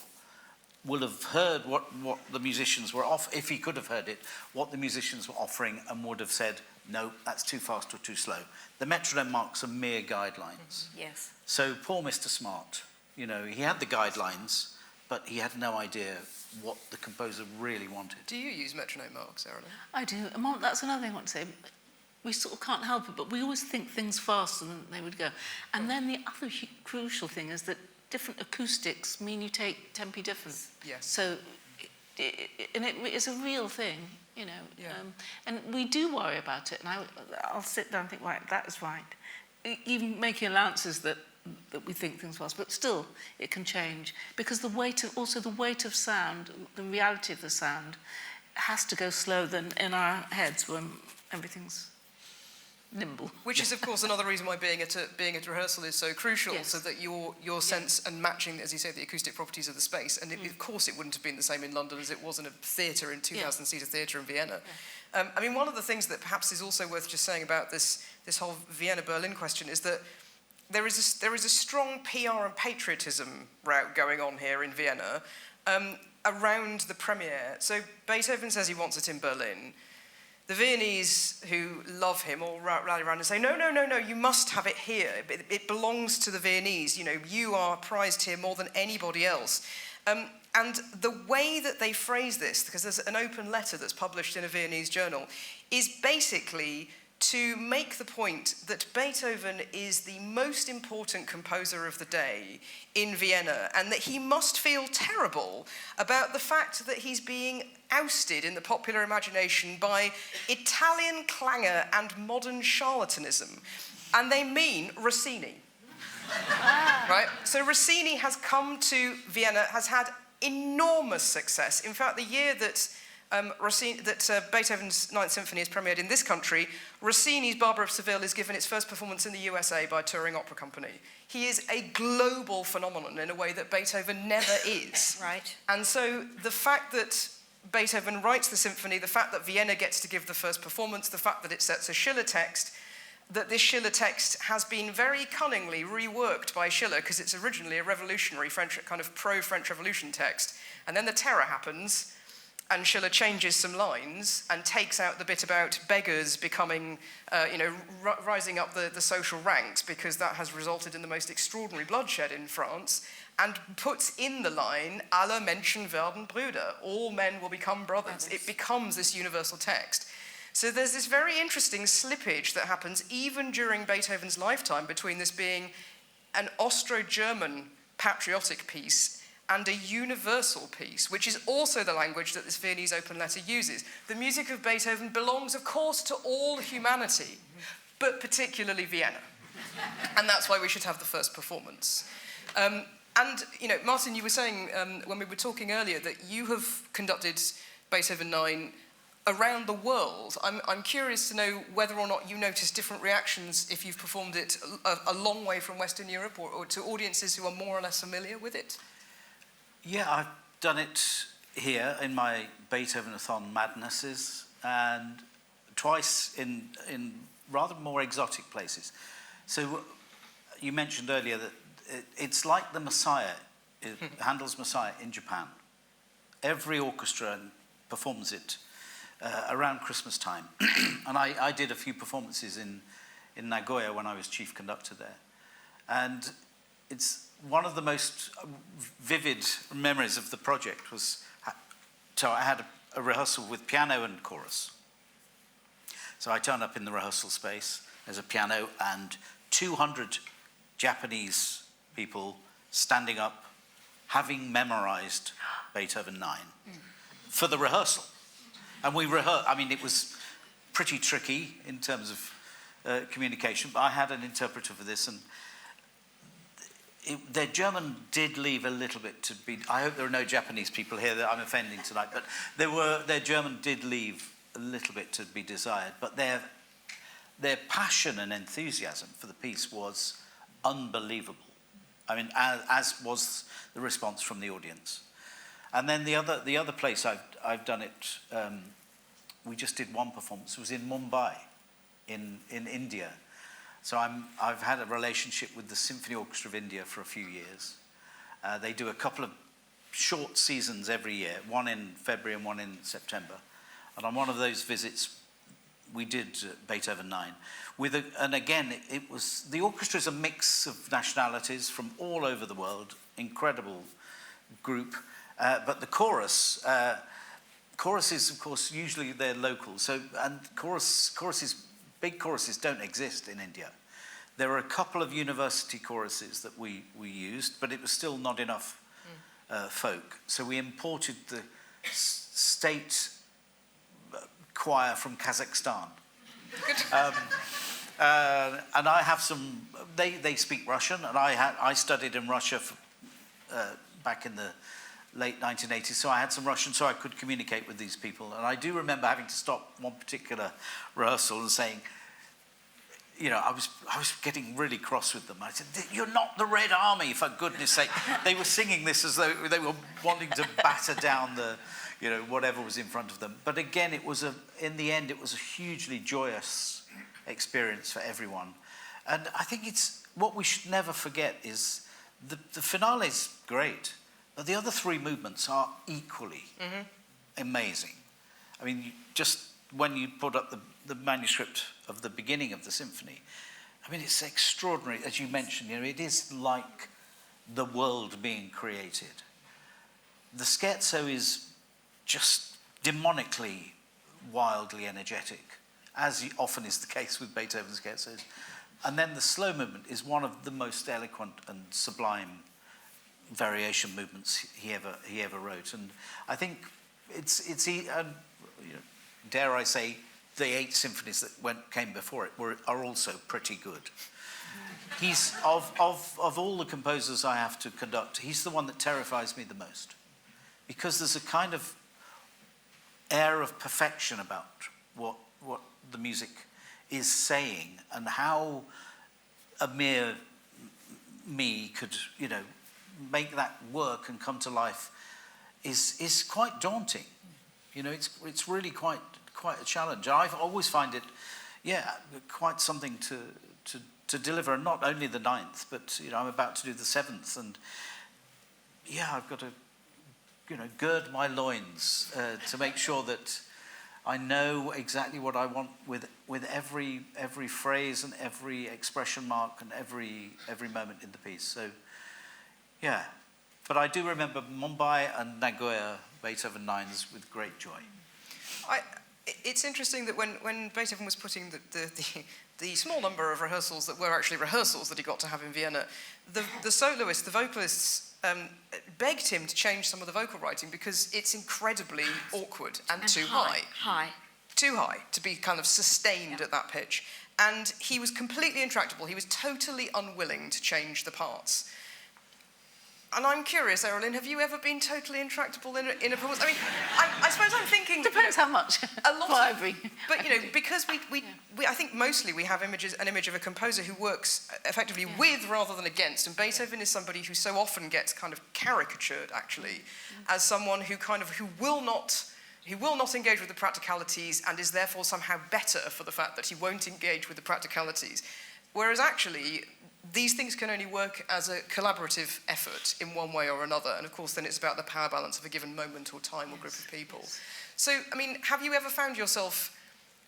will have heard what the musicians were if he could have heard it, what the musicians were offering, and would have said, no, that's too fast or too slow. The metronome marks are mere guidelines. Yes. So poor Mr. Smart, he had the guidelines, but he had no idea what the composer really wanted. Do you use metronome marks, Erin? I do. And that's another thing I want to say. We sort of can't help it, but we always think things faster than they would go. And then the other crucial thing is that different acoustics mean you take tempi different. Yes. So, it's a real thing, Yeah. And we do worry about it. And I'll sit down and think, right, that is right. Even making allowances that we think things fast, but still it can change, because the weight of sound, the reality of the sound, has to go slower than in our heads when everything's nimble. Which is, of course, another reason why being at a rehearsal is so crucial, Yes. so that your sense and matching, as you say, the acoustic properties of the space. And of course, it wouldn't have been the same in London as it was in a theatre, in 2,000-seater theatre in Vienna. Yeah. I mean, one of the things that perhaps is also worth just saying about this whole Vienna-Berlin question is that there is a strong PR and patriotism route going on here in Vienna around the premiere. So Beethoven says he wants it in Berlin. The Viennese, who love him, all rally around and say, no, you must have it here. It belongs to the Viennese. You are prized here more than anybody else. And the way that they phrase this, because there's an open letter that's published in a Viennese journal, is basically to make the point that Beethoven is the most important composer of the day in Vienna, and that he must feel terrible about the fact that he's being ousted in the popular imagination by Italian clangor and modern charlatanism. And they mean Rossini. Right? So Rossini has come to Vienna, has had enormous success. In fact, the year that Beethoven's Ninth Symphony is premiered in this country, Rossini's Barber of Seville is given its first performance in the USA by a touring opera company. He is a global phenomenon in a way that Beethoven never is. Right. And so the fact that Beethoven writes the symphony, the fact that Vienna gets to give the first performance, the fact that it sets a Schiller text, that this Schiller text has been very cunningly reworked by Schiller, because it's originally a revolutionary French, kind of pro-French Revolution text. And then the terror happens, and Schiller changes some lines and takes out the bit about beggars becoming, rising up the social ranks, because that has resulted in the most extraordinary bloodshed in France, and puts in the line, alle Menschen werden Brüder, all men will become brothers. It becomes this universal text. So there's this very interesting slippage that happens even during Beethoven's lifetime between this being an Austro-German patriotic piece and a universal piece, which is also the language that this Viennese open letter uses. The music of Beethoven belongs, of course, to all humanity, but particularly Vienna. And that's why we should have the first performance. Martin, you were saying when we were talking earlier that you have conducted Beethoven 9 around the world. I'm curious to know whether or not you notice different reactions if you've performed it a long way from Western Europe, or to audiences who are more or less familiar with it. Yeah, I've done it here in my Beethoven-a-thon madnesses, and twice in rather more exotic places. So you mentioned earlier that it's like the Messiah, Handel's Messiah in Japan. Every orchestra performs it around Christmas time. And I did a few performances in Nagoya when I was chief conductor there. And it's one of the most vivid memories of the project was, so I had a rehearsal with piano and chorus. So I turned up in the rehearsal space, There's a piano and 200 Japanese people standing up, having memorized Beethoven 9 for the rehearsal. And we rehearsed. I mean, it was pretty tricky in terms of communication, but I had an interpreter for this, and their German did leave a little bit to be. I hope there are no Japanese people here that I'm offending tonight, but their German did leave a little bit to be desired. But their passion and enthusiasm for the piece was unbelievable. I mean, as was the response from the audience. And then the other place I've done it, we just did one performance. It was in Mumbai, in India. So I've had a relationship with the Symphony Orchestra of India for a few years. They do a couple of short seasons every year, one in February and one in September. And on one of those visits, we did Beethoven 9. And again, it was, the orchestra is a mix of nationalities from all over the world, incredible group. But the choruses, of course, usually they're local. So, and big choruses don't exist in India. There were a couple of university choruses that we used, but it was still not enough folk. So we imported the state choir from Kazakhstan. And I have some, they speak Russian, and I studied in Russia back in the late 1980s, so I had some Russian, so I could communicate with these people. And I do remember having to stop one particular rehearsal and saying, you know, I was getting really cross with them. I said, "You're not the Red Army, for goodness sake." They were singing this as though they were wanting to batter down the, you know, whatever was in front of them. But again, in the end, it was a hugely joyous experience for everyone. And I think what we should never forget is the finale is great, but the other three movements are equally amazing. I mean, just when you put up the manuscript of the beginning of the symphony, I mean, it's extraordinary. As you mentioned, you know, it is like the world being created. The scherzo is just demonically, wildly energetic, as often is the case with Beethoven's scherzos. And then the slow movement is one of the most eloquent and sublime variation movements he ever wrote. And I think you know, dare I say, the 8 symphonies that came before it are also pretty good. He's of all the composers I have to conduct, he's the one that terrifies me the most, because there's a kind of air of perfection about what the music is saying, and how a mere me could, you know, make that work and come to life is quite daunting. You know, it's really quite a challenge. I always find it, quite something to deliver, and not only the 9th, but, you know, I'm about to do the 7th, and I've got to, you know, gird my loins to make sure that I know exactly what I want with every phrase and every expression mark and every moment in the piece. So, yeah. But I do remember Mumbai and Nagoya Beethoven 9s with great joy. It's interesting that when Beethoven was putting the small number of rehearsals that were actually rehearsals that he got to have in Vienna, the soloists, the vocalists, begged him to change some of the vocal writing because it's incredibly awkward and too high. Too high to be kind of sustained at that pitch. And he was completely intractable. He was totally unwilling to change the parts. And I'm curious, Erilyn, have you ever been totally intractable in a performance? I mean, I suppose I'm thinking... Depends how much. A lot of... But, you know, because we I think mostly we have an image of a composer who works effectively with rather than against. And Beethoven is somebody who so often gets kind of caricatured, actually, as someone who will not engage with the practicalities and is therefore somehow better for the fact that he won't engage with the practicalities. Whereas actually, these things can only work as a collaborative effort in one way or another. And of course, then it's about the power balance of a given moment or time or group of people. So, I mean, have you ever found yourself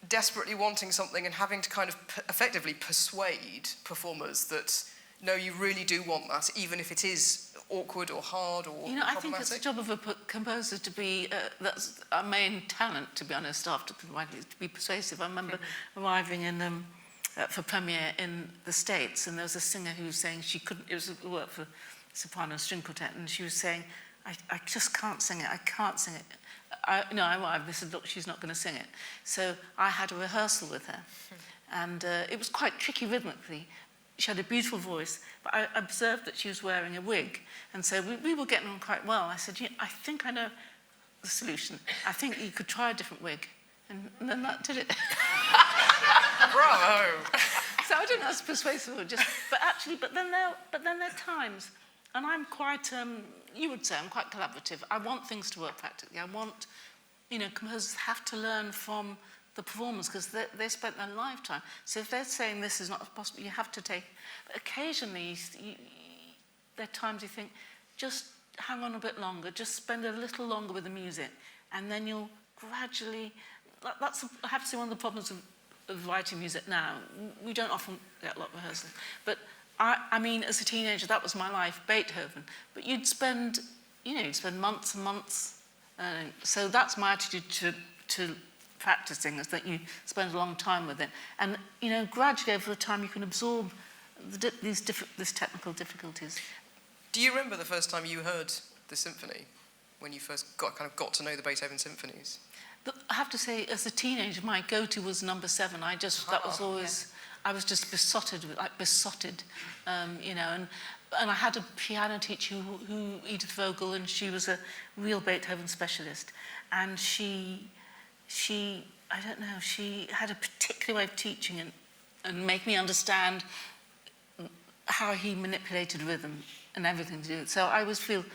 desperately wanting something and having to kind of effectively persuade performers that, no, you really do want that, even if it is awkward or hard or problematic? You know, I think it's the job of a composer to be, that's our main talent, to be honest, after to be persuasive. I remember arriving in for premiere in the States, and there was a singer who was saying she couldn't, it was a work for soprano and string quartet, and she was saying, I just can't sing it, I can't sing it. I arrived, they said, look, she's not going to sing it. So I had a rehearsal with her, and it was quite tricky rhythmically. She had a beautiful voice, but I observed that she was wearing a wig, and so we were getting on quite well. I said, I think I know the solution. I think you could try a different wig, and then that did it. Bravo! So I don't know, it's persuasive, but then there are times, and I'm quite, you would say I'm quite collaborative. I want things to work practically. I want, composers have to learn from the performers because they spent their lifetime. So if they're saying this is not possible, you have to take. But occasionally, there are times you think, just hang on a bit longer, just spend a little longer with the music, and then you'll gradually. That's I have to say one of the problems of writing music now. We don't often get a lot of rehearsals, but I mean, as a teenager, that was my life, Beethoven. But you'd spend months and months. So that's my attitude to practicing, is that you spend a long time with it, and gradually over the time you can absorb these technical difficulties. Do you remember the first time you heard the symphony, when you first got to know the Beethoven symphonies? But I have to say, as a teenager, my go-to was number 7. That was always. Yeah. I was just besotted, and I had a piano teacher who Edith Vogel, and she was a real Beethoven specialist, and she I don't know, she had a particular way of teaching and make me understand how he manipulated rhythm and everything to do it. So I always feel,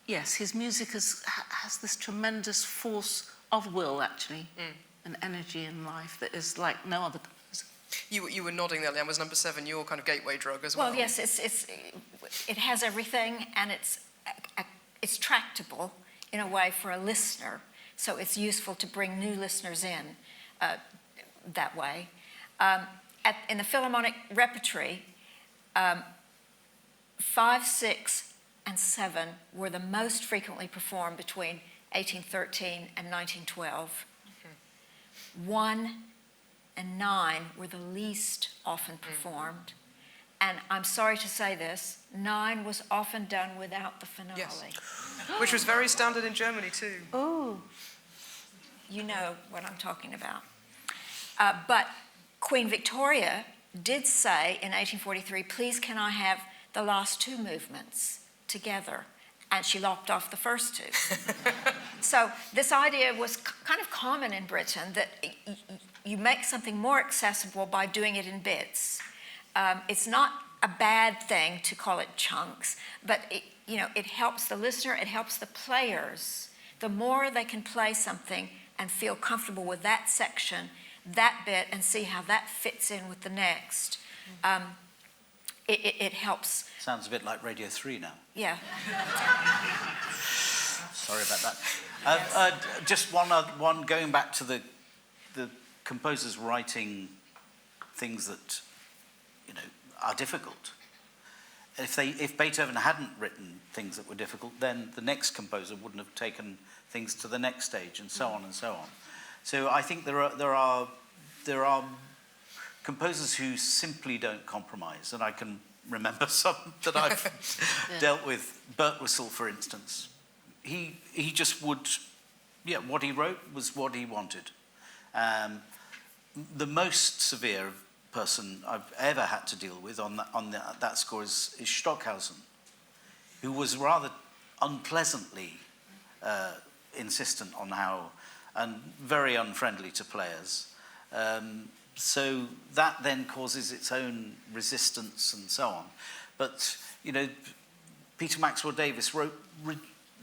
yes, his music has this tremendous force of will, actually, and energy in life that is like no other composer. You were nodding there, Leanne. Was number 7 your kind of gateway drug as well? Well, yes, it has everything, and it's tractable in a way for a listener. So it's useful to bring new listeners in that way. In the Philharmonic repertory, 5, 6, and 7 were the most frequently performed between 1813 and 1912. 1 and 9 were the least often performed. And I'm sorry to say this, 9 was often done without the finale. Yes. Which was very standard in Germany too. Oh, you know what I'm talking about. But Queen Victoria did say in 1843, please can I have the last 2 movements together? And she lopped off the first 2. So this idea was kind of common in Britain, that you make something more accessible by doing it in bits. It's not a bad thing to call it chunks, but it helps the listener, it helps the players. The more they can play something and feel comfortable with that section, that bit, and see how that fits in with the next, it helps. Sounds a bit like Radio 3 now. Yeah. Sorry about that. Just one going back to the composers writing things that are difficult. If Beethoven hadn't written things that were difficult, then the next composer wouldn't have taken things to the next stage, and so on and so on. So I think there are composers who simply don't compromise, and I can remember some that I've dealt with. Birtwistle, for instance, he just would, what he wrote was what he wanted. The most severe person I've ever had to deal with on that score is Stockhausen, who was rather unpleasantly insistent on how, and very unfriendly to players. So that then causes its own resistance and so on. But, Peter Maxwell Davies wrote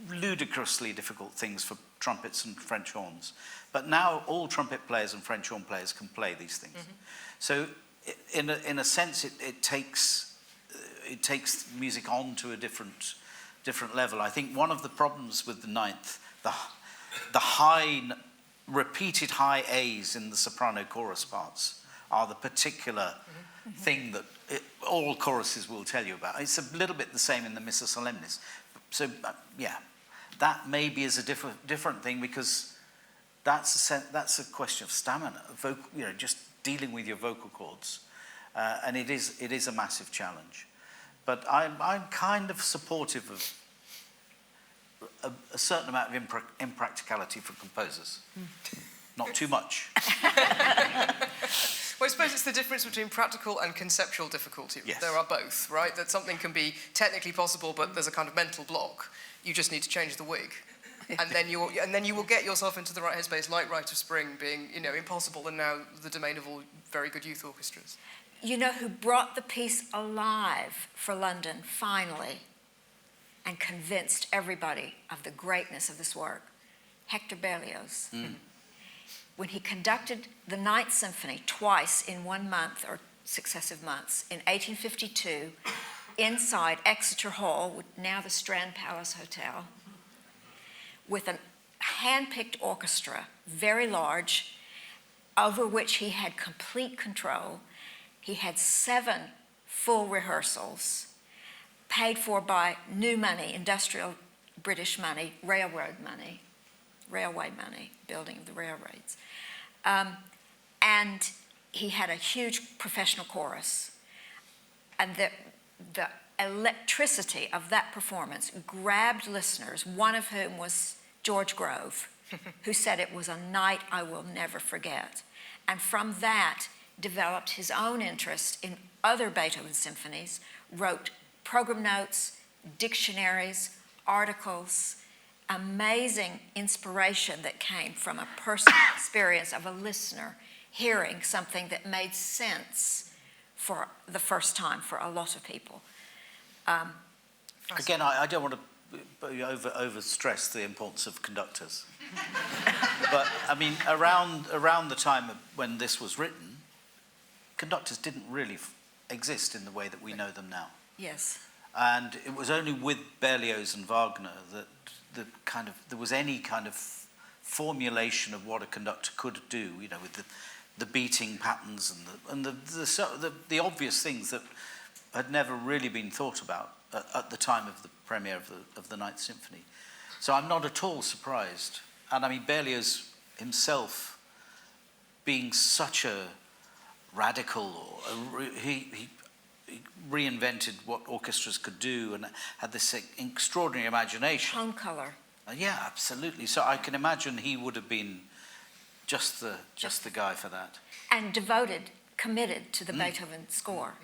ludicrously difficult things for trumpets and French horns. But now all trumpet players and French horn players can play these things. Mm-hmm. So in a sense, it takes music on to a different level. I think one of the problems with the ninth, the repeated high A's in the soprano chorus parts are the particular thing that all choruses will tell you about. It's a little bit the same in the Missa Solemnis. So, that maybe is a different thing, because that's a question of stamina, just dealing with your vocal cords, and it is a massive challenge. But I'm kind of supportive of a certain amount of impracticality for composers. Not too much. Well, I suppose it's the difference between practical and conceptual difficulty. Yes. There are both, right? That something can be technically possible, but there's a kind of mental block. You just need to change the wig. And then you will get yourself into the right headspace, like Rite of Spring being, impossible, and now the domain of all very good youth orchestras. You know who brought the piece alive for London, finally, and convinced everybody of the greatness of this work? Hector Berlioz. When he conducted the Ninth Symphony twice in 1 month, or successive months, in 1852, inside Exeter Hall, now the Strand Palace Hotel, with a hand-picked orchestra, very large, over which he had complete control. He had 7 full rehearsals, paid for by new money, industrial British money, railway money, building of the railroads. And he had a huge professional chorus. And the electricity of that performance grabbed listeners, one of whom was George Grove, who said it was a night I will never forget. And from that developed his own interest in other Beethoven symphonies, wrote program notes, dictionaries, articles, amazing inspiration that came from a personal experience of a listener hearing something that made sense for the first time for a lot of people. Again, I don't want to over-stress the importance of conductors. But, I mean, around the time when this was written, conductors didn't really exist in the way that we know them now. Yes. And it was only with Berlioz and Wagner that there was any kind of formulation of what a conductor could do, with the beating patterns and the obvious things that had never really been thought about at the time of the premiere of the Ninth Symphony. So I'm not at all surprised. And I mean, Berlioz himself, being such a radical, he reinvented what orchestras could do and had this extraordinary imagination. Tone color. Yeah, absolutely. So I can imagine he would have been just the guy for that. And committed to the Beethoven score.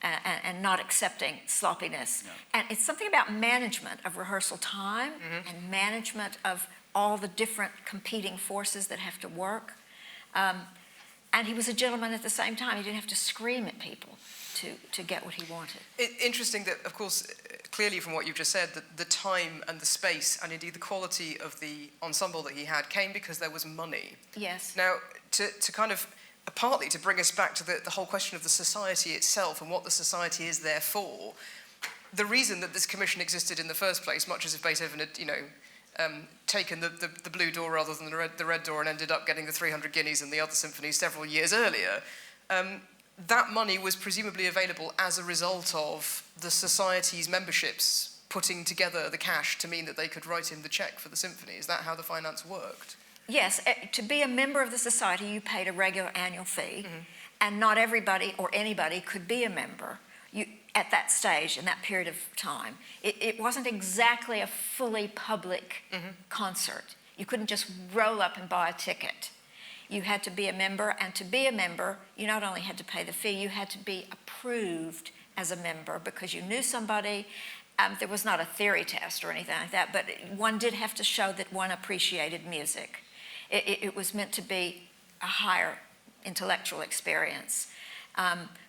And not accepting sloppiness. No. And it's something about management of rehearsal time and management of all the different competing forces that have to work. And he was a gentleman at the same time. He didn't have to scream at people to get what he wanted. Interesting that, of course, clearly from what you've just said, that the time and the space and indeed the quality of the ensemble that he had came because there was money. Yes. Now, to kind of, partly to bring us back to the whole question of the society itself and what the society is there for, the reason that this commission existed in the first place, much as if Beethoven had, taken the blue door rather than the red door and ended up getting the 300 guineas and the other symphonies several years earlier, that money was presumably available as a result of the society's memberships putting together the cash to mean that they could write him the cheque for the symphony. Is that how the finance worked? Yes, to be a member of the society, you paid a regular annual fee, and not everybody or anybody could be a member at that stage, in that period of time. It wasn't exactly a fully public concert. You couldn't just roll up and buy a ticket. You had to be a member, and to be a member, you not only had to pay the fee, you had to be approved as a member because you knew somebody. There was not a theory test or anything like that, but one did have to show that one appreciated music. It was meant to be a higher intellectual experience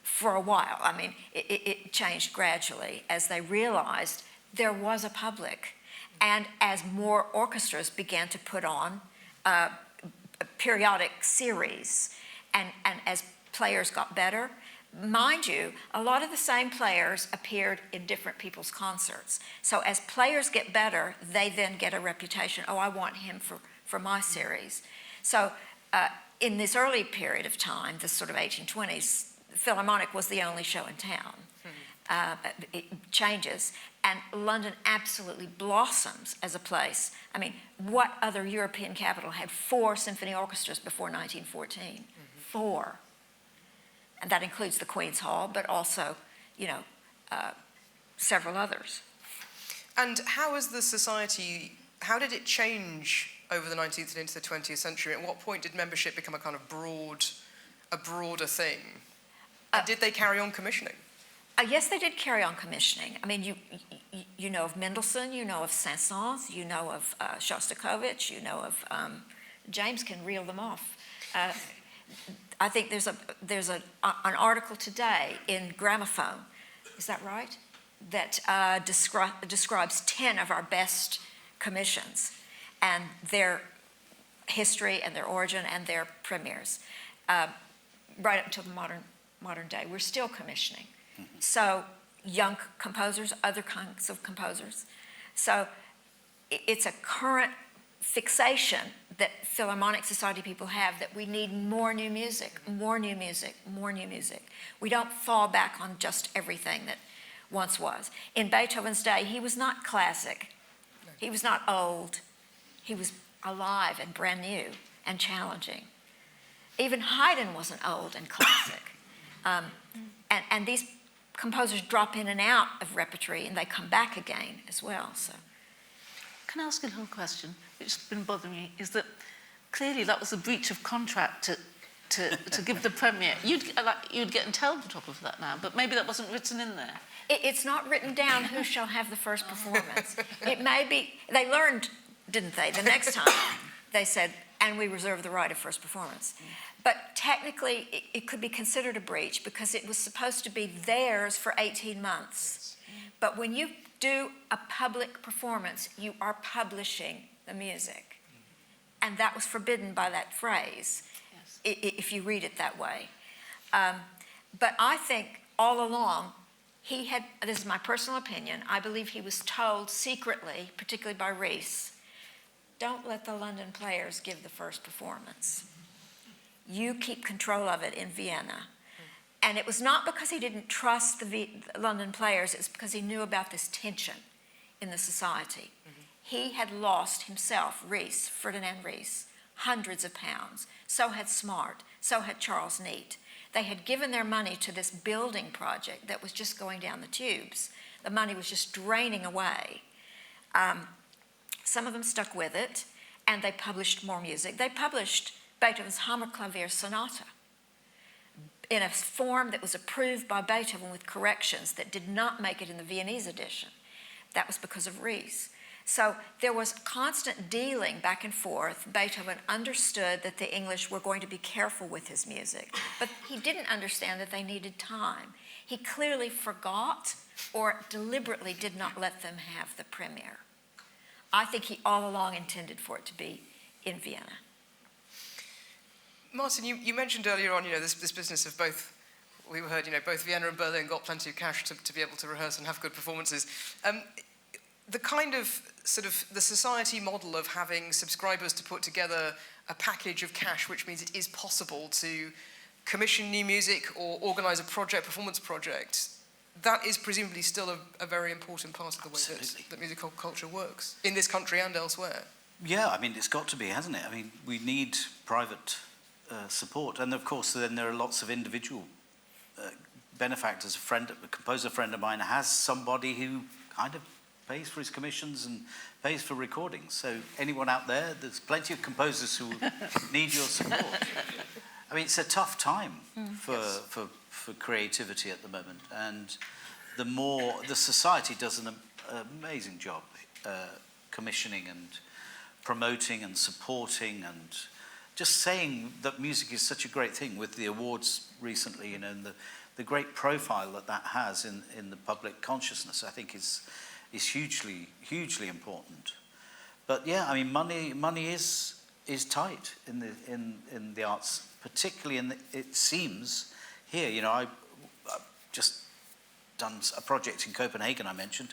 for a while. I mean, it changed gradually as they realized there was a public. And as more orchestras began to put on periodic series, and as players got better, mind you, a lot of the same players appeared in different people's concerts. So as players get better, they then get a reputation. Oh, I want him for my series. So in this early period of time, this sort of 1820s, Philharmonic was the only show in town. it changes, and London absolutely blossoms as a place. I mean, what other European capital had 4 symphony orchestras before 1914? Mm-hmm. 4. And that includes the Queen's Hall, but also, several others. And how is the society, how did it change over the 19th and into the 20th century? At what point did membership become a kind of a broader thing? And did they carry on commissioning? Yes, they did carry on commissioning. I mean, you know of Mendelssohn, you know of Saint-Saëns, you know of Shostakovich, you know of James can reel them off. I think there's an article today in Gramophone, is that right? That describes 10 of our best commissions and their history and their origin and their premieres, right up until the modern day. We're still commissioning. So young composers, other kinds of composers. So it's a current fixation that Philharmonic Society people have that we need more new music, more new music, more new music. We don't fall back on just everything that once was. In Beethoven's day, he was not classic. He was not old. He was alive and brand new and challenging. Even Haydn wasn't old and classic. And these composers drop in and out of repertory and they come back again as well. So, can I ask a little question, which has been bothering me, is that clearly that was a breach of contract to give the premiere. You'd get entailed on top of that now, but maybe that wasn't written in there. It's not written down who shall have the first performance. It may be, they learned, didn't they? The next time they said, and we reserve the right of first performance. But technically, it could be considered a breach because it was supposed to be theirs for 18 months. But when you do a public performance, you are publishing the music. And that was forbidden by that phrase, if you read it that way. But I think all along, he had, this is my personal opinion, I believe he was told secretly, particularly by Ries, don't let the London players give the first performance. You keep control of it in Vienna. And it was not because he didn't trust the London players, it's because he knew about this tension in the society. Mm-hmm. He had lost himself, Ries, Ferdinand Ries, hundreds of pounds. So had Smart, so had Charles Neate. They had given their money to this building project that was just going down the tubes. The money was just draining away. Some of them stuck with it, and they published more music. They published Beethoven's Hammerklavier Sonata in a form that was approved by Beethoven with corrections that did not make it in the Viennese edition. That was because of Ries. So there was constant dealing back and forth. Beethoven understood that the English were going to be careful with his music, but he didn't understand that they needed time. He clearly forgot or deliberately did not let them have the premiere. I think he all along intended for it to be in Vienna. Martin, you mentioned earlier on, this business of both, we heard, both Vienna and Berlin got plenty of cash to be able to rehearse and have good performances. The kind of the society model of having subscribers to put together a package of cash, which means it is possible to commission new music or organise a performance project, that is presumably still a very important part of the way that musical culture works, in this country and elsewhere. Yeah, I mean, it's got to be, hasn't it? I mean, we need private support. And of course, then there are lots of individual benefactors. A composer friend of mine has somebody who kind of pays for his commissions and pays for recordings. So anyone out there's plenty of composers who need your support. I mean, it's a tough time for creativity at the moment. And the society does an amazing job commissioning and promoting and supporting and just saying that music is such a great thing with the awards recently, and the great profile that has in the public consciousness, I think is hugely, hugely important. But yeah, I mean, money is tight in the arts, particularly it seems here. I've just done a project in Copenhagen I mentioned,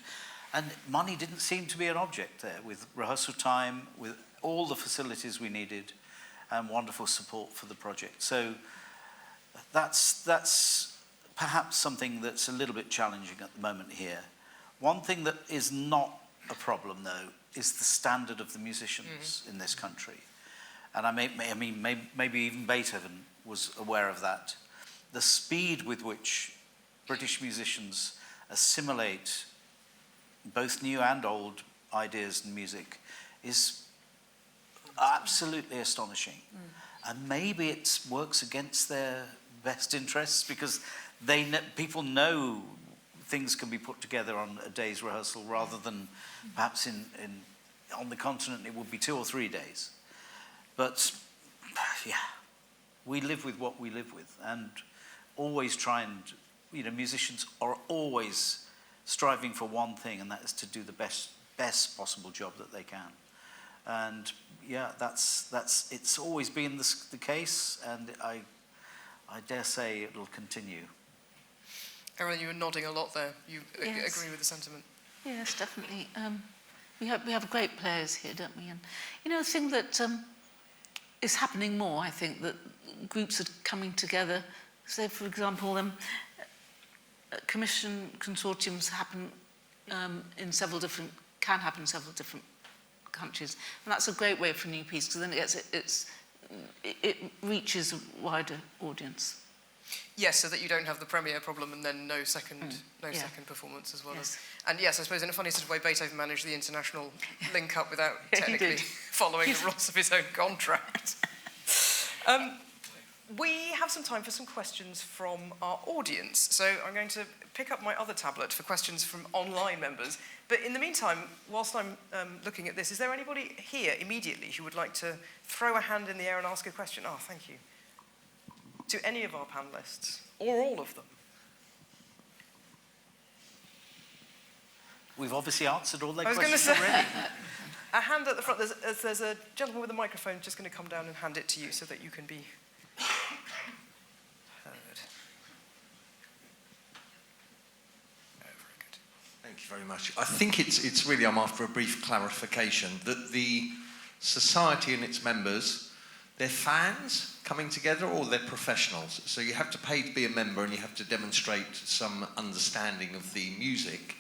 and money didn't seem to be an object there, with rehearsal time, with all the facilities we needed, and wonderful support for the project. So that's perhaps something that's a little bit challenging at the moment here. One thing that is not a problem, though, is the standard of the musicians in this country. And maybe even Beethoven was aware of that. The speed with which British musicians assimilate both new and old ideas in music is absolutely astonishing. And maybe it works against their best interests, because people know things can be put together on a day's rehearsal, rather than perhaps on the continent it would be 2 or 3 days. But yeah, we live with what we live with, and always try and, musicians are always striving for one thing, and that is to do the best possible job that they can. And yeah, it's always been the case, and I dare say it'll continue. Erin, you were nodding a lot there. You Yes. agree with the sentiment? Yes, definitely. We have great players here, don't we? And the thing that is happening more, I think, that groups are coming together. Say, for example, commission consortiums can happen in several different countries, and that's a great way for a new piece, because then it reaches a wider audience. Yes, so that you don't have the premiere problem and then no second performance as well. Yes. And yes, I suppose in a funny sort of way, Beethoven managed the international link-up without technically following the rules of his own contract. We have some time for some questions from our audience. So I'm going to pick up my other tablet for questions from online members. But in the meantime, whilst I'm looking at this, is there anybody here immediately who would like to throw a hand in the air and ask a question? Oh, thank you. To any of our panellists, or all of them? We've obviously answered all their I was going to questions say, already. a hand at the front. There's a gentleman with a microphone just going to come down and hand it to you so that you can be heard. Very good. Thank you very much. I think it's really, I'm after a brief clarification, that the society and its members, they're fans coming together, or they're professionals? So you have to pay to be a member, and you have to demonstrate some understanding of the music.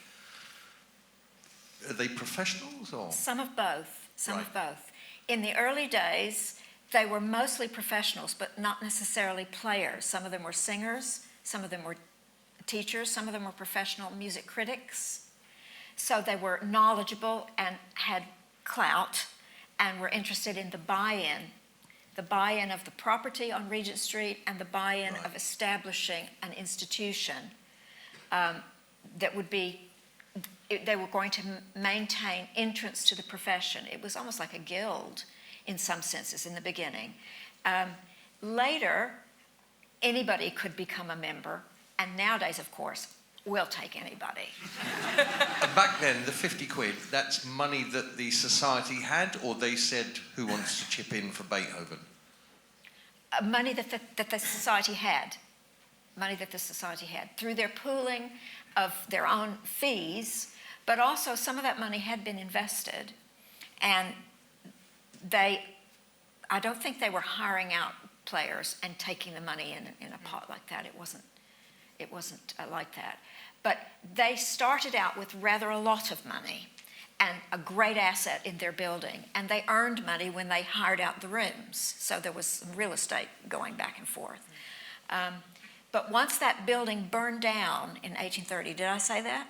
Are they professionals, or? Some of both. Some Right. of both. In the early days, they were mostly professionals, but not necessarily players. Some of them were singers, some of them were teachers, some of them were professional music critics. So they were knowledgeable and had clout and were interested in the buy-in of the property on Regent Street, and the buy-in Right. of establishing an institution that would be, they were going to maintain entrance to the profession. It was almost like a guild in some senses in the beginning. Later, anybody could become a member, and nowadays, of course, we'll take anybody. And back then, the 50 quid, that's money that the society had, or they said, who wants to chip in for Beethoven? Money that the society had. Money that the society had. Through their pooling of their own fees, but also some of that money had been invested, and I don't think they were hiring out players and taking the money in a pot like that. It wasn't like that. But they started out with rather a lot of money and a great asset in their building, and they earned money when they hired out the rooms. So there was some real estate going back and forth. But once that building burned down in 1830, did I say that?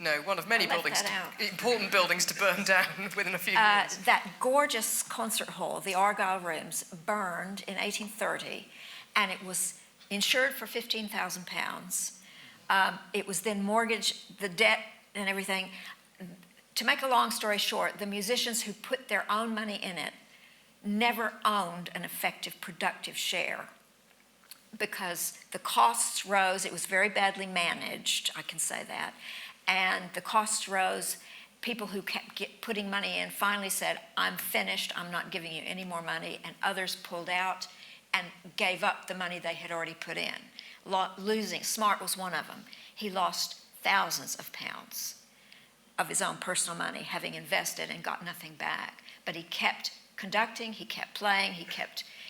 No, one of many I left buildings, that out. important buildings to burn down within a few years. That gorgeous concert hall, the Argyle Rooms, burned in 1830, and it was insured for £15,000. It was then mortgaged, the debt and everything. To make a long story short, the musicians who put their own money in it never owned an effective, productive share, because the costs rose. It was very badly managed, I can say that. And the costs rose. People who kept putting money in finally said, I'm finished, I'm not giving you any more money, and others pulled out and gave up the money they had already put in. Losing, Smart was one of them. He lost thousands of pounds of his own personal money, having invested and got nothing back. But he kept conducting, he kept playing,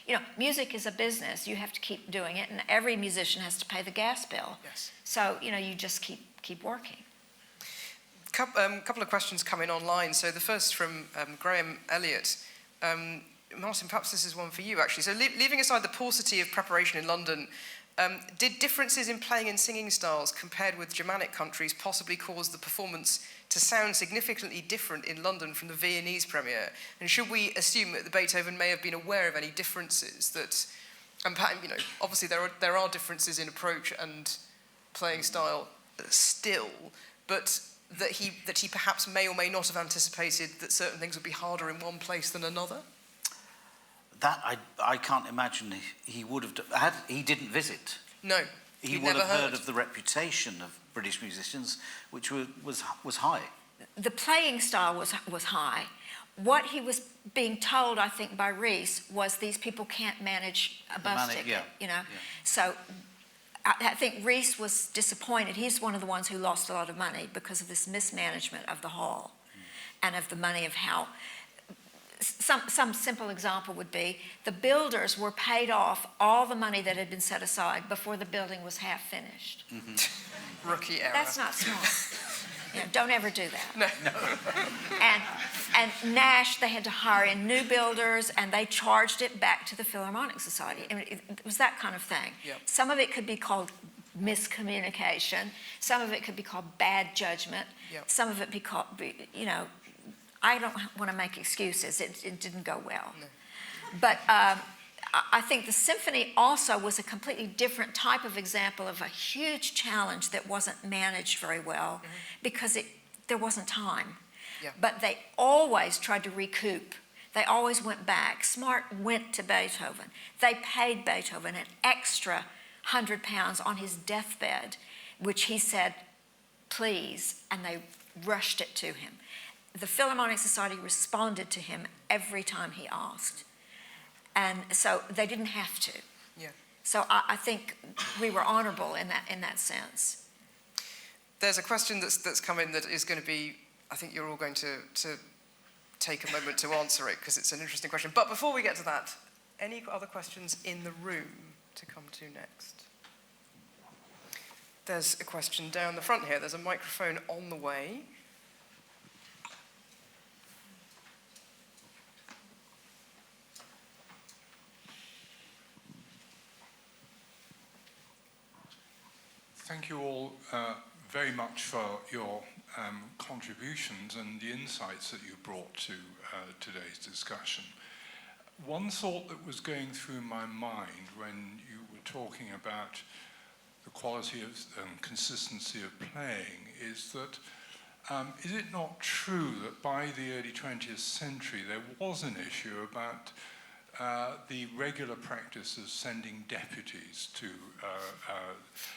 You know, music is a business. You have to keep doing it, and every musician has to pay the gas bill. Yes. So, you know, you just keep working. Couple of questions coming online. So the first from Graham Elliott. Martin, perhaps this is one for you, actually. So leaving aside the paucity of preparation in London, did differences in playing and singing styles compared with Germanic countries possibly cause the performance to sound significantly different in London from the Viennese premiere? And should we assume that the Beethoven may have been aware of any differences that, and you know, obviously there are differences in approach and playing style still, but that he perhaps may or may not have anticipated that certain things would be harder in one place than another? That I can't imagine he would have had. He didn't visit. No, he would have heard of the reputation of British musicians, which was high. The playing style was high. What he was being told, I think, by Rees was these people can't manage a bus ticket. Yeah, you know, yeah. So I think Rees was disappointed. He's one of the ones who lost a lot of money because of this mismanagement of the hall and of the money of how. Some simple example would be the builders were paid off all the money that had been set aside before the building was half finished. Mm-hmm. Rookie error. That's not smart. You know, don't ever do that. No. And Nash, they had to hire in new builders, and they charged it back to the Philharmonic Society. I mean, it was that kind of thing. Yep. Some of it could be called miscommunication. Some of it could be called bad judgment. Yep. Some of it be called, you know, I don't want to make excuses. It didn't go well. No. But I think the symphony also was a completely different type of example of a huge challenge that wasn't managed very well because there wasn't time. Yeah. But they always tried to recoup. They always went back. Smart went to Beethoven. They paid Beethoven an extra £100 on his deathbed, which he said, please, and they rushed it to him. The Philharmonic Society responded to him every time he asked. And so they didn't have to. Yeah. So I think we were honorable in that sense. There's a question that's come in that is going to be, I think you're all going to take a moment to answer it because it's an interesting question. But before we get to that, any other questions in the room to come to next? There's a question down the front here. There's a microphone on the way. Thank you all very much for your contributions and the insights that you brought to today's discussion. One thought that was going through my mind when you were talking about the quality of consistency of playing is that is it not true that by the early 20th century there was an issue about the regular practice of sending deputies to,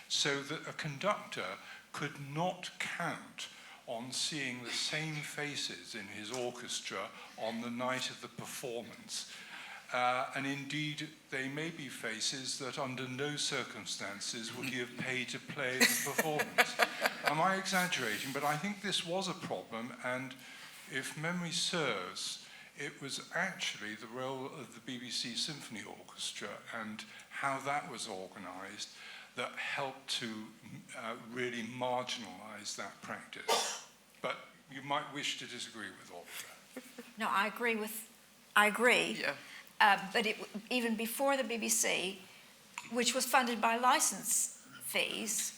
so that a conductor could not count on seeing the same faces in his orchestra on the night of the performance. And indeed, they may be faces that under no circumstances would he have paid to play the performance. Am I exaggerating? But I think this was a problem, and if memory serves, it was actually the role of the BBC Symphony Orchestra and how that was organised that helped to really marginalise that practice. But you might wish to disagree with all of that. No, I agree. Yeah. But even before the BBC, which was funded by license fees,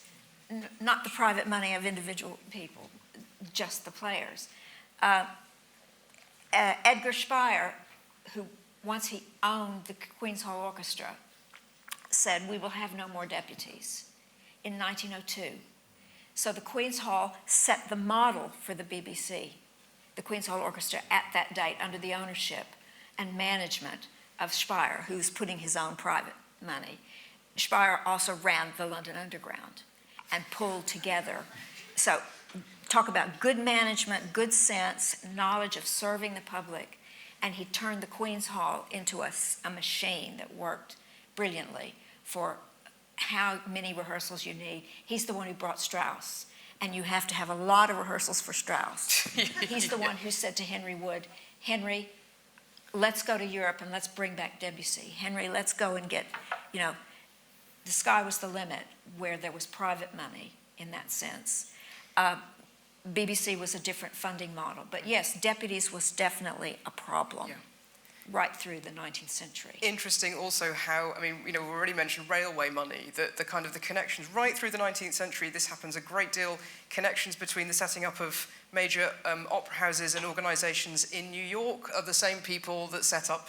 not the private money of individual people, just the players. Edgar Speyer, who once he owned the Queen's Hall Orchestra, said, we will have no more deputies in 1902. So the Queen's Hall set the model for the BBC, the Queen's Hall Orchestra at that date under the ownership and management of Speyer, who's putting his own private money. Speyer also ran the London Underground and pulled together. So talk about good management, good sense, knowledge of serving the public, and he turned the Queen's Hall into a machine that worked brilliantly for how many rehearsals you need. He's the one who brought Strauss, and you have to have a lot of rehearsals for Strauss. He's the one who said to Henry Wood, Henry, let's go to Europe and let's bring back Debussy. Henry, let's go and get, the sky was the limit where there was private money in that sense. BBC was a different funding model. But yes, deputies was definitely a problem right through the 19th century. Interesting also how, we already mentioned railway money, the kind of the connections right through the 19th century. This happens a great deal, connections between the setting up of major opera houses and organisations in New York are the same people that set up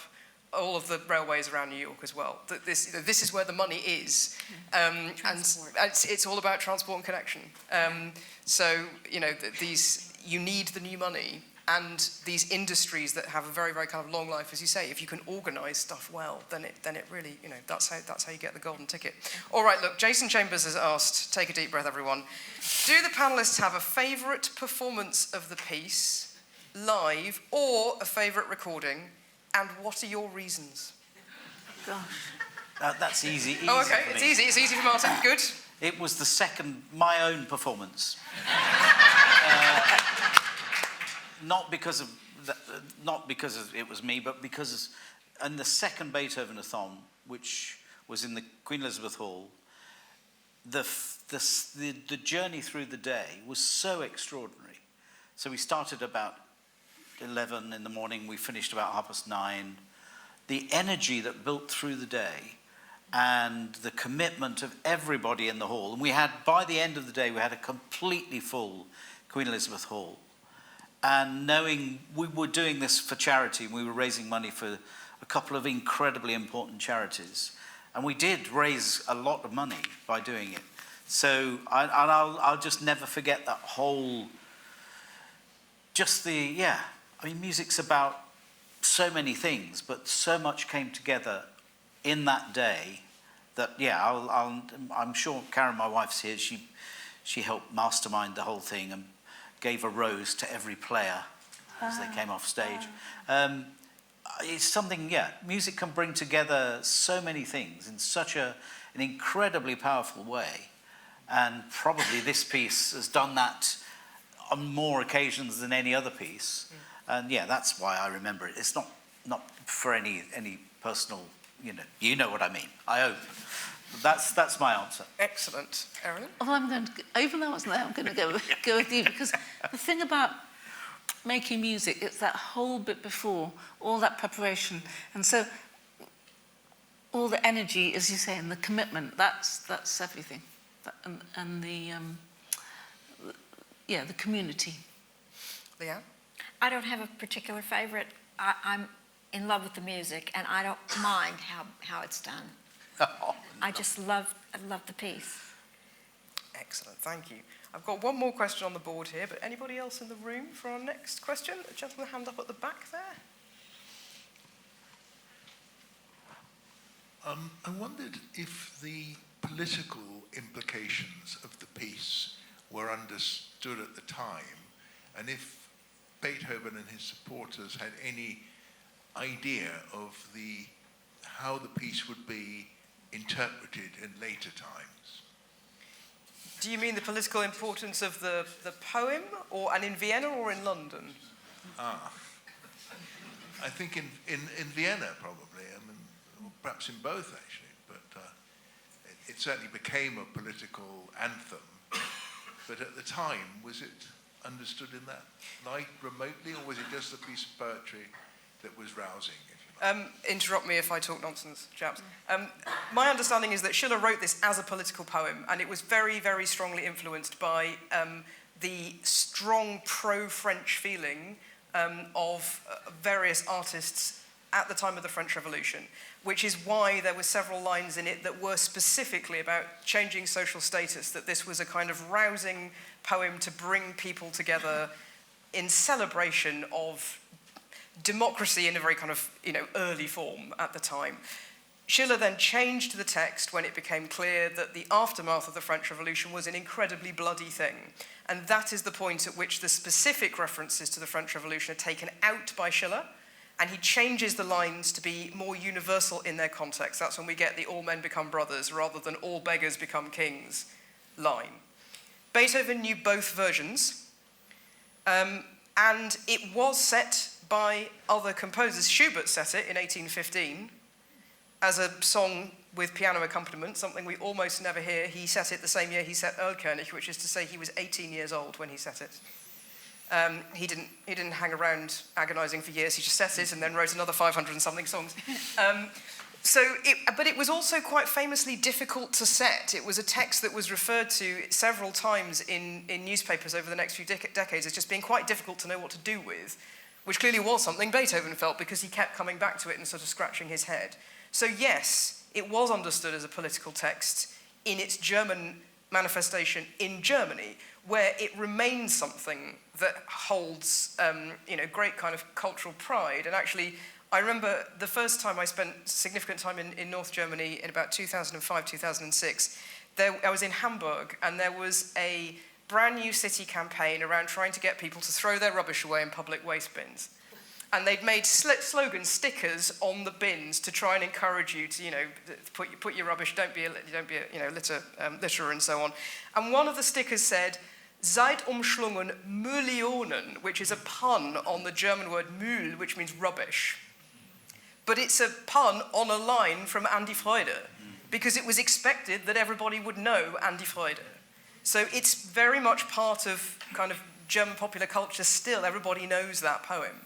all of the railways around New York as well. This is where the money is. And it's all about transport and connection. You need the new money, and these industries that have a very, very kind of long life, as you say, if you can organise stuff well, then it really, that's how you get the golden ticket. All right, look, Jason Chambers has asked, take a deep breath, everyone. Do the panellists have a favourite performance of the piece, live, or a favourite recording? And what are your reasons? Gosh. That's easy. Oh, okay, it's easy. It's easy for Martin. Good. It was my own performance. Not because it was me, but because in the second Beethoven-a-thon, which was in the Queen Elizabeth Hall, the journey through the day was so extraordinary. So we started about 11 in the morning, we finished about 9:30. The energy that built through the day and the commitment of everybody in the hall. And by the end of the day, we had a completely full Queen Elizabeth Hall. And knowing we were doing this for charity, we were raising money for a couple of incredibly important charities. And we did raise a lot of money by doing it. So I'll just never forget that whole, music's about so many things, but so much came together in that day that, I'm sure Karen, my wife's here, she helped mastermind the whole thing and gave a rose to every player as they came off stage. It's something, music can bring together so many things in such an incredibly powerful way. And probably this piece has done that on more occasions than any other piece. And that's why I remember it. It's not for any personal, you know what I mean, I hope. That's my answer. Excellent. Erin? Well, even though I wasn't there, I'm going to go with you, because the thing about making music, it's that whole bit before, all that preparation. And so all the energy, as you say, and the commitment, that's everything. And the community. Leanne? I don't have a particular favourite. I'm in love with the music, and I don't mind how it's done. I love the piece. Excellent, thank you. I've got one more question on the board here, but anybody else in the room for our next question? A gentleman hand up at the back there. I wondered if the political implications of the piece were understood at the time, and if Beethoven and his supporters had any idea of how the piece would be interpreted in later times. Do you mean the political importance of the poem, and in Vienna or in London? I think in Vienna, probably. Or perhaps in both, actually. But it certainly became a political anthem. But at the time, was it understood in that light remotely, or was it just a piece of poetry that was rousing, if you like? Interrupt me if I talk nonsense, chaps. My understanding is that Schiller wrote this as a political poem, and it was very, very strongly influenced by the strong pro-French feeling of various artists at the time of the French Revolution, which is why there were several lines in it that were specifically about changing social status, that this was a kind of rousing poem to bring people together in celebration of democracy in a very kind of, early form at the time. Schiller then changed the text when it became clear that the aftermath of the French Revolution was an incredibly bloody thing. And that is the point at which the specific references to the French Revolution are taken out by Schiller, and he changes the lines to be more universal in their context. That's when we get the all men become brothers rather than all beggars become kings line. Beethoven knew both versions, and And it was set by other composers. Schubert set it in 1815 as a song with piano accompaniment, something we almost never hear. He set it the same year he set Erlkönig, which is to say he was 18 years old when he set it. He didn't hang around agonizing for years. He just set it and then wrote another 500 and something songs. But it was also quite famously difficult to set. It was a text that was referred to several times in newspapers over the next few decades as just being quite difficult to know what to do with, which clearly was something Beethoven felt because he kept coming back to it and sort of scratching his head. So yes, it was understood as a political text in its German manifestation in Germany, where it remains something that holds, great kind of cultural pride. And actually, I remember the first time I spent significant time in North Germany in about 2005, 2006, I was in Hamburg, and there was a brand new city campaign around trying to get people to throw their rubbish away in public waste bins. And they'd made slogans, stickers on the bins to try and encourage you to, put your rubbish, don't be a litterer and so on. And one of the stickers said, "Seid umschlungen Millionen," which is a pun on the German word Müll, which means rubbish. But it's a pun on a line from Andi Freude, because it was expected that everybody would know Andi Freude. So it's very much part of kind of German popular culture still. Everybody knows that poem.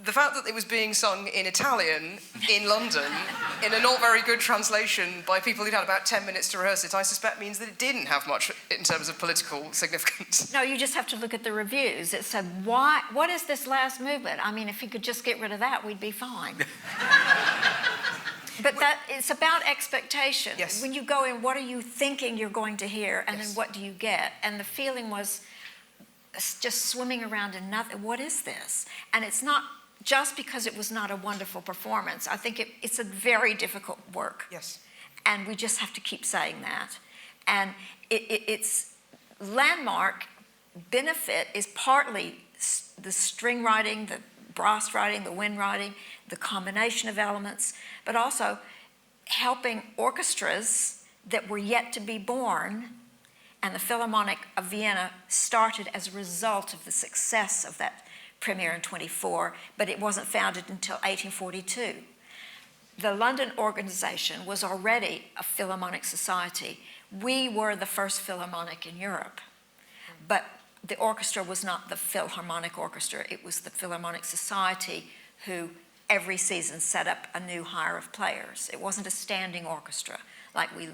The fact that it was being sung in Italian in London in a not very good translation by people who'd had about 10 minutes to rehearse it, I suspect means that it didn't have much in terms of political significance. No, you just have to look at the reviews. It said, what is this last movement? I mean, if he could just get rid of that, we'd be fine. But it's about expectation. Yes. When you go in, what are you thinking you're going to hear, and Yes. then what do you get? And the feeling was just swimming around in nothing. What is this? And it's not just because it was not a wonderful performance. I think it's a very difficult work. Yes. And we just have to keep saying that. And its landmark benefit is partly the string writing, the brass writing, the wind writing, the combination of elements, but also helping orchestras that were yet to be born. And the Philharmonic of Vienna started as a result of the success of that premiere in 24, but it wasn't founded until 1842. The London organization was already a Philharmonic Society. We were the first Philharmonic in Europe, but the orchestra was not the Philharmonic Orchestra. It was the Philharmonic Society who every season set up a new hire of players. It wasn't a standing orchestra like we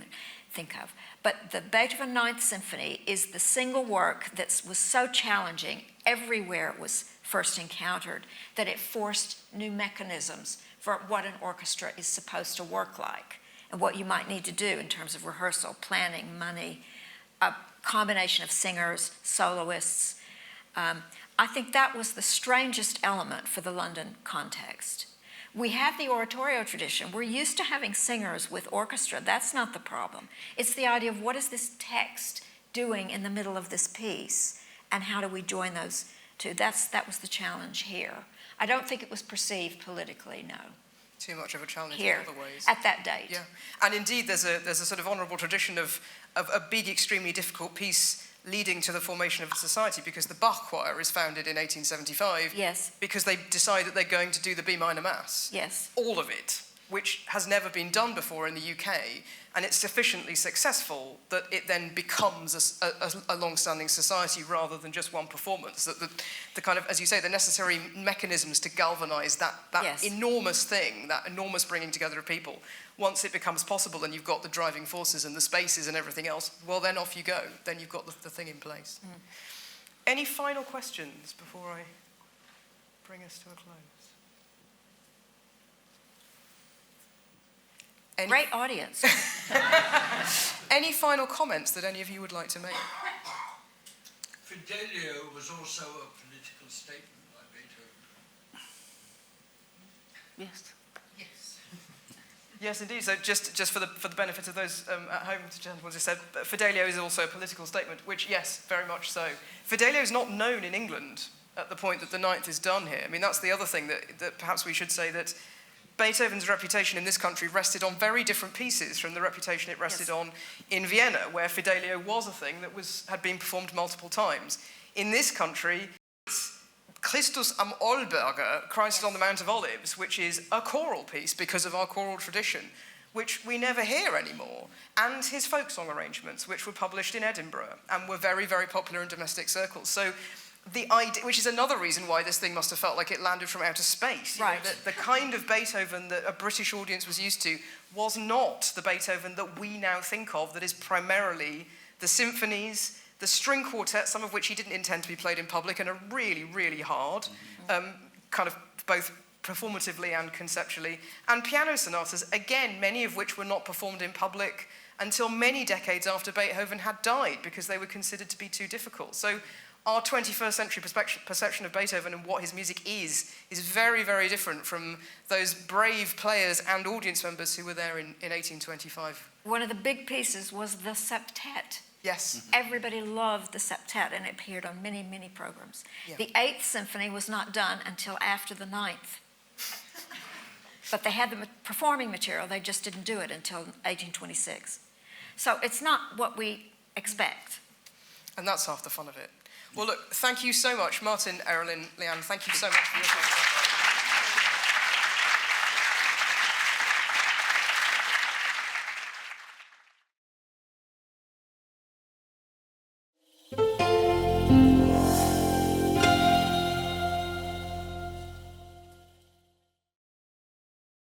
think of. But the Beethoven Ninth Symphony is the single work that was so challenging everywhere it was first encountered that it forced new mechanisms for what an orchestra is supposed to work like and what you might need to do in terms of rehearsal, planning, money, a combination of singers, soloists. I think that was the strangest element for the London context. We have the oratorio tradition. We're used to having singers with orchestra. That's not the problem. It's the idea of what is this text doing in the middle of this piece, and how do we join those two? That was the challenge here. I don't think it was perceived politically, no. Too much of a challenge Here, in other ways. at that date. Yeah, and indeed there's a sort of honourable tradition of a big, extremely difficult piece leading to the formation of the society, because the Bach Choir is founded in 1875. Yes. Because they decide that they're going to do the B minor Mass. Yes. All of it, which has never been done before in the UK, and it's sufficiently successful that it then becomes a long-standing society rather than just one performance. That the kind of, as you say, the necessary mechanisms to galvanise that Yes. enormous thing, that enormous bringing together of people, once it becomes possible and you've got the driving forces and the spaces and everything else, well, then off you go. Then you've got the thing in place. Mm. Any final questions before I bring us to a close? Great audience. Any final comments that any of you would like to make? Fidelio was also a political statement by Beethoven. Yes. Yes. Yes, indeed. So just for the benefit of those at home, the gentleman just said, Fidelio is also a political statement, which, yes, very much so. Fidelio is not known in England at the point that the Ninth is done here. I mean, that's the other thing that perhaps we should say, that Beethoven's reputation in this country rested on very different pieces from the reputation it rested on in Vienna, where Fidelio was a thing that had been performed multiple times. In this country, Christus am Olberger, Christ on the Mount of Olives, which is a choral piece because of our choral tradition, which we never hear anymore, and his folk song arrangements, which were published in Edinburgh and were very, very popular in domestic circles. So the idea, which is another reason why this thing must have felt like it landed from outer space. Right. The kind of Beethoven that a British audience was used to was not the Beethoven that we now think of, that is primarily the symphonies, the string quartet, some of which he didn't intend to be played in public and are really, really hard, kind of both performatively and conceptually, and piano sonatas, again, many of which were not performed in public until many decades after Beethoven had died because they were considered to be too difficult. So our 21st century perception of Beethoven and what his music is very, very different from those brave players and audience members who were there in 1825. One of the big pieces was the septet. Yes. Everybody loved the septet, and it appeared on many, many programs. Yeah. The 8th Symphony was not done until after the 9th. But they had the performing material, they just didn't do it until 1826. So it's not what we expect. And that's half the fun of it. Well, look, thank you so much, Martin, Erilyn, Leanne, thank you so much for your time.